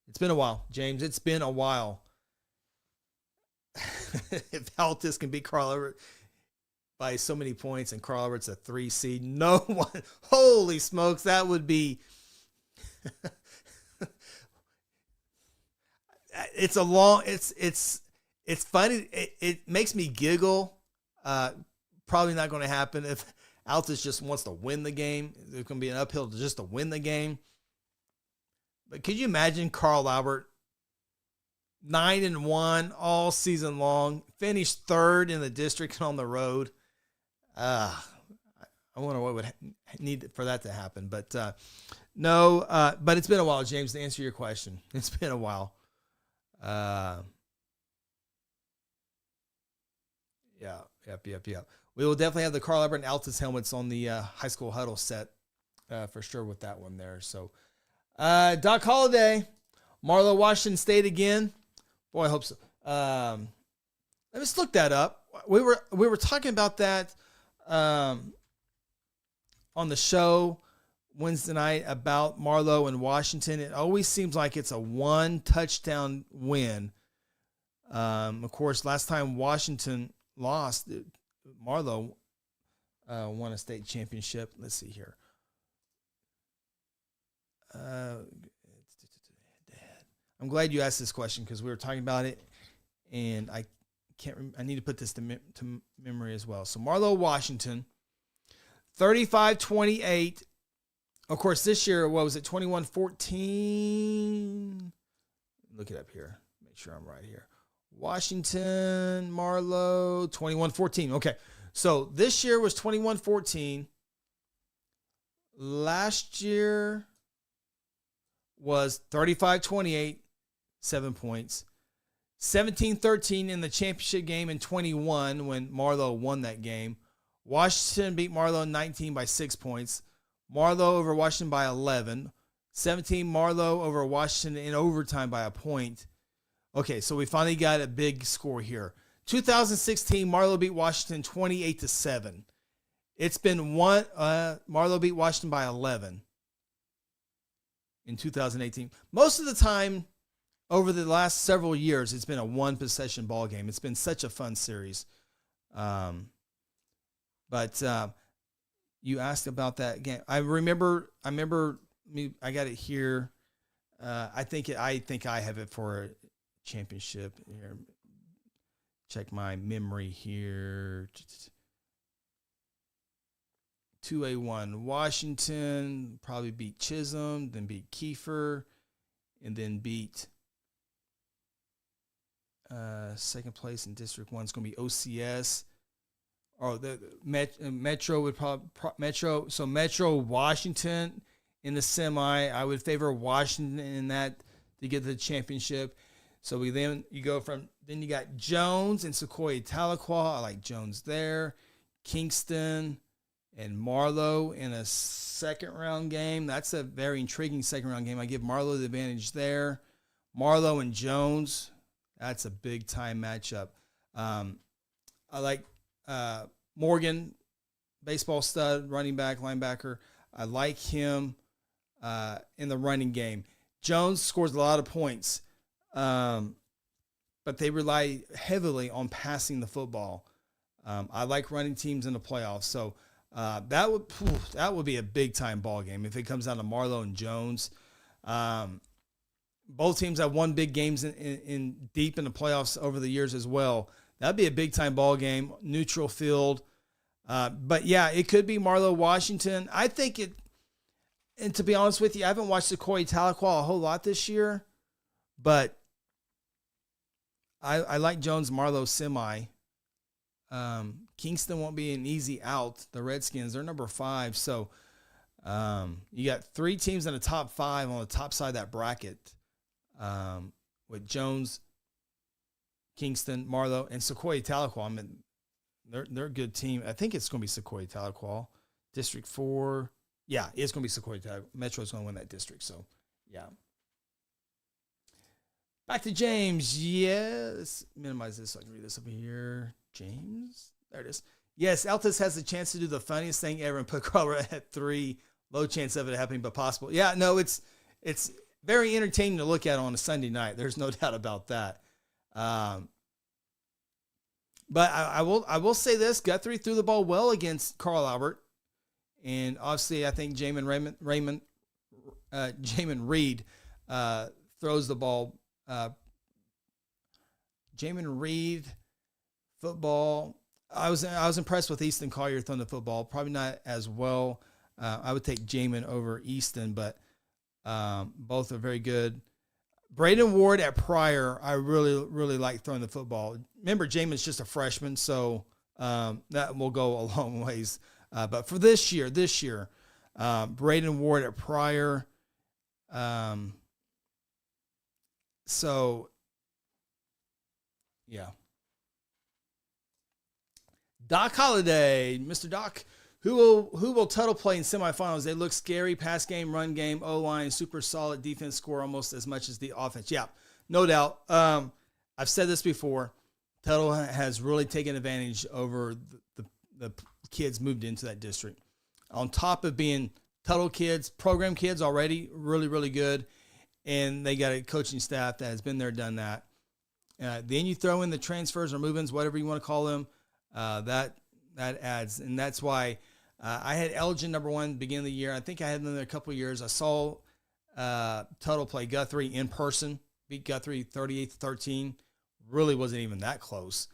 It's been a while, James. It's been a while. If Altus can beat Carl Albert by so many points and Carl Albert's a 3 seed, no one. Holy smokes, that would be. It's a long. It's funny. It makes me giggle. Probably not going to happen if Altus just wants to win the game. There's going to be an uphill just to win the game. But could you imagine Carl Albert 9-1 all season long, finished third in the district on the road? I wonder what would need for that to happen. But no, but it's been a while, James, to answer your question. It's been a while. Yep. We will definitely have the Carl Albert and Altus helmets on the High School Huddle set for sure with that one there. So, Doc Holliday, Marlowe, Washington State again. Boy, I hope so. Let's look that up. We were talking about that on the show Wednesday night about Marlowe and Washington. It always seems like it's a one touchdown win. Of course, last time Washington lost, Marlowe won a state championship. Let's see here. I'm glad you asked this question because we were talking about it, and I need to put this to memory as well. So Marlowe, Washington, 35-28. Of course, this year, what was it, 21-14? Look it up here. Make sure I'm right here. Washington, Marlowe, 21-14. Okay, so this year was 21-14. Last year was 35-28, 7 points. 17-13 in the championship game in 21 when Marlowe won that game. Washington beat Marlowe 19 by 6 points. Marlowe over Washington by 11. 17 Marlowe over Washington in overtime by a point. Okay, so we finally got a big score here. 2016, Marlowe beat Washington 28-7. It's been one. Marlowe beat Washington by 11 in 2018. Most of the time, over the last several years, it's been a one-possession ball game. It's been such a fun series. But you asked about that game. I remember. I got it here. I think I have it for a championship here. Check my memory here. 2A1 Washington probably beat Chisholm, then beat Kiefer, and then beat second place in District 1 is going to be OCS. Oh, the Metro would probably Metro. So Metro Washington in the semi. I would favor Washington in that to get the championship. So then you got Jones and Sequoia Tahlequah. I like Jones there. Kingston and Marlowe in a second round game. That's a very intriguing second round game. I give Marlowe the advantage there. Marlowe and Jones. That's a big time matchup. I like Morgan, baseball stud, running back, linebacker. I like him in the running game. Jones scores a lot of points, but they rely heavily on passing the football. I like running teams in the playoffs, so that would be a big time ball game if it comes down to Marlowe and Jones. Both teams have won big games in deep in the playoffs over the years as well. That'd be a big time ball game, neutral field. But yeah, it could be Marlowe, Washington. I think it. And to be honest with you, I haven't watched Sequoia Tahlequah a whole lot this year, but I like Jones Marlowe semi. Kingston won't be an easy out. The Redskins, they're number 5. So you got 3 teams in the top 5 on the top side of that bracket with Jones, Kingston, Marlowe, and Sequoia Tahlequah. I mean, they're a good team. I think it's going to be Sequoia Tahlequah. District 4. Yeah, it's going to be Sequoia Tahlequah. Metro's going to win that district. So, yeah. Back to James. Yeah, let's minimize this so I can read this over here. James. There it is. Yes, Altus has the chance to do the funniest thing ever and put Crawler at 3. Low chance of it happening, but possible. Yeah, no, it's very entertaining to look at on a Sunday night. There's no doubt about that. But I will say this: Guthrie threw the ball well against Carl Albert, and obviously I think Jamin Reed throws the ball. Jamin Reed football. I was impressed with Easton Collier throwing the football. Probably not as well. I would take Jamin over Easton, but both are very good. Braden Ward at Pryor, I really like throwing the football. Remember, Jamin's just a freshman, so that will go a long ways. But for this year, Braden Ward at Pryor. So, yeah. Doc Holliday, Mr. Doc, who will Tuttle play in semifinals? They look scary. Pass game, run game, O-line, super solid defense, score almost as much as the offense. Yeah, no doubt. I've said this before. Tuttle has really taken advantage over the kids moved into that district. On top of being Tuttle kids, program kids already, really good. And they got a coaching staff that has been there, done that. Then you throw in the transfers or move-ins, whatever you want to call them. That adds, and that's why I had Elgin number one beginning of the year. I think I had them there a couple of years. I saw Tuttle play Guthrie in person, beat Guthrie 38-13. Really wasn't even that close.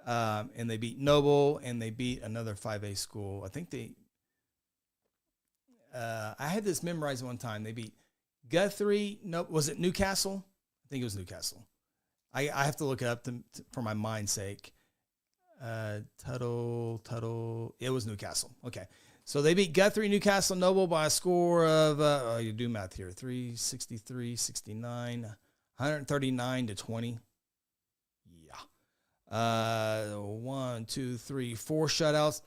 And they beat Noble, and they beat another 5A school. I think I had this memorized one time. They beat Guthrie. No, was it Newcastle? I think it was Newcastle. I have to look it up for my mind's sake. Tuttle. It was Newcastle. Okay. So they beat Guthrie, Newcastle, Noble by a score of, you do math here, 363, 69, 139-20. Yeah. 1, 2, 3, 4 shutouts.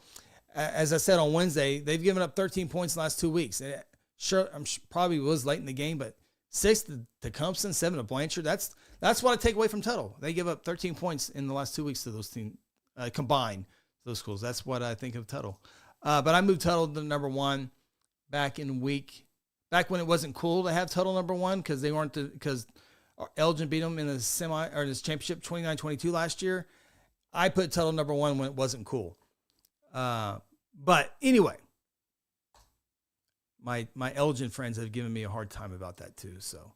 As I said on Wednesday, they've given up 13 points in the last 2 weeks. Probably was late in the game, but 6 to Compson, 7 to Blanchard. That's what I take away from Tuttle. They give up 13 points in the last 2 weeks to those teams. Combined those schools. That's what I think of Tuttle. But I moved Tuttle to number one back when it wasn't cool to have Tuttle number one because because Elgin beat them in the this championship 29-22 last year. I put Tuttle number one when it wasn't cool. But anyway, my Elgin friends have given me a hard time about that too. So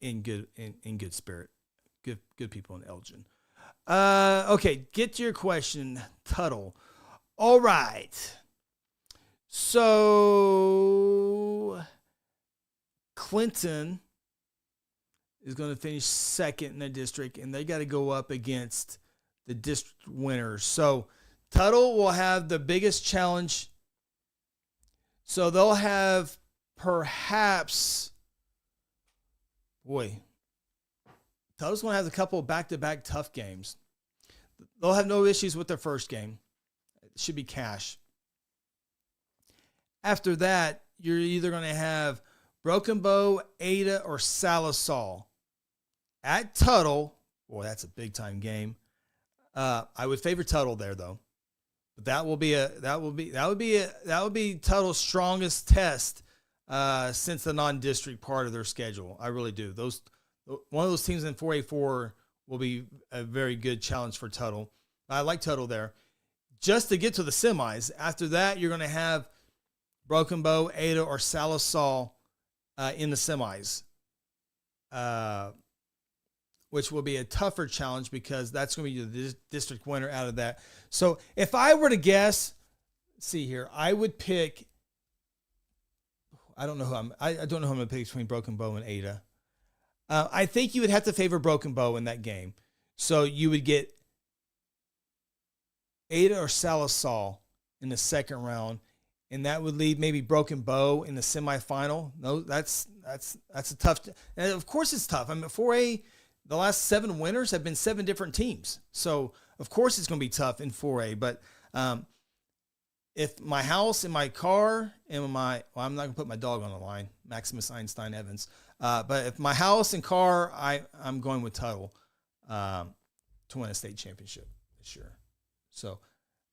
in good spirit, good people in Elgin. Okay, get to your question, Tuttle. All right. So Clinton is going to finish second in the district, and they got to go up against the district winners. So Tuttle will have the biggest challenge. So they'll have Tuttle's going to have a couple of back-to-back tough games. They'll have no issues with their first game. It should be cash. After that, you're either going to have Broken Bow, Ada, or Salisal. At Tuttle, boy, that's a big-time game. I would favor Tuttle there, though. But that would be Tuttle's strongest test since the non-district part of their schedule. I really do. One of those teams in 4A4 will be a very good challenge for Tuttle. I like Tuttle there. Just to get to the semis, after that, you're going to have Broken Bow, Ada, or Salisal in the semis, which will be a tougher challenge because that's going to be the district winner out of that. So if I were to guess, see here, I would pick. I don't know who I'm going to pick between Broken Bow and Ada. I think you would have to favor Broken Bow in that game. So you would get Ada or Salisal in the second round, and that would leave maybe Broken Bow in the semifinal. No, that's a tough. And of course, it's tough. I mean, 4A, the last 7 winners have been 7 different teams, so of course it's going to be tough in 4A. But if my house and my car and I'm not going to put my dog on the line, Maximus Einstein Evans. But if my house and car, I'm going with Tuttle to win a state championship this year. So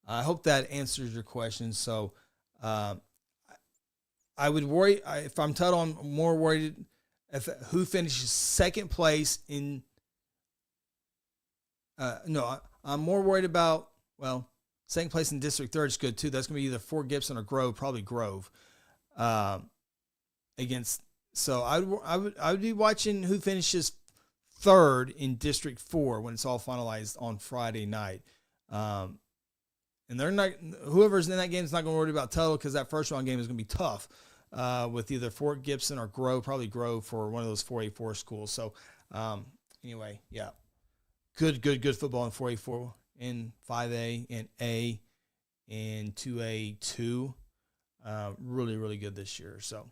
I hope that answers your question. So I would worry if I'm Tuttle. I'm more worried who finishes second place in. I'm more worried about second place in District 3 is good too. That's going to be either Fort Gibson or Grove, probably Grove. Against. So I would be watching who finishes third in District 4 when it's all finalized on Friday night. And they're not, whoever's in that game is not going to worry about total because that first round game is going to be tough with either Fort Gibson or Grove, probably Grove for one of those 4A4 schools. So anyway, yeah, good football in 4A4 in 5A and A and 2A 2. Really, really good this year. So,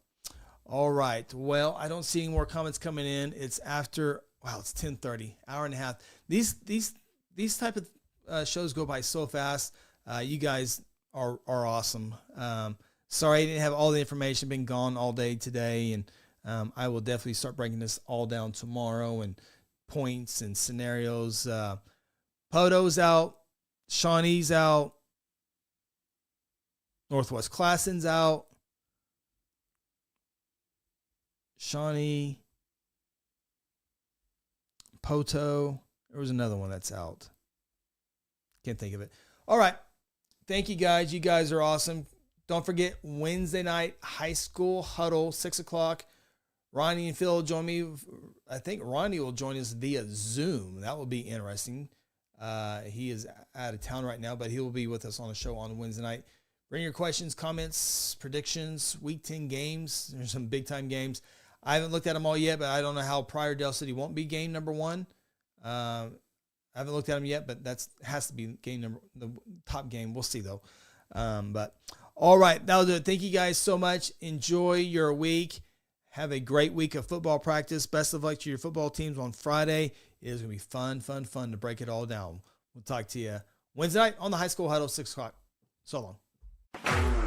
all right. Well, I don't see any more comments coming in. It's after, wow, it's 10:30, hour and a half. These type of shows go by so fast. You guys are awesome. Sorry I didn't have all the information, been gone all day today, and I will definitely start breaking this all down tomorrow and points and scenarios. Poto's out, Shawnee's out, Northwest Classen's out, Shawnee, Poto. There was another one that's out. Can't think of it. All right. Thank you, guys. You guys are awesome. Don't forget, Wednesday night, High School Huddle, 6 o'clock. Ronnie and Phil will join me. I think Ronnie will join us via Zoom. That will be interesting. He is out of town right now, but he will be with us on the show on Wednesday night. Bring your questions, comments, predictions, Week 10 games. There's some big-time games. I haven't looked at them all yet, but I don't know how Pryor Dale City won't be game number one. I haven't looked at them yet, but that has to be the top game. We'll see, though. But all right, that'll do it. Thank you guys so much. Enjoy your week. Have a great week of football practice. Best of luck to your football teams on Friday. It is going to be fun to break it all down. We'll talk to you Wednesday night on the High School Huddle, 6 o'clock. So long.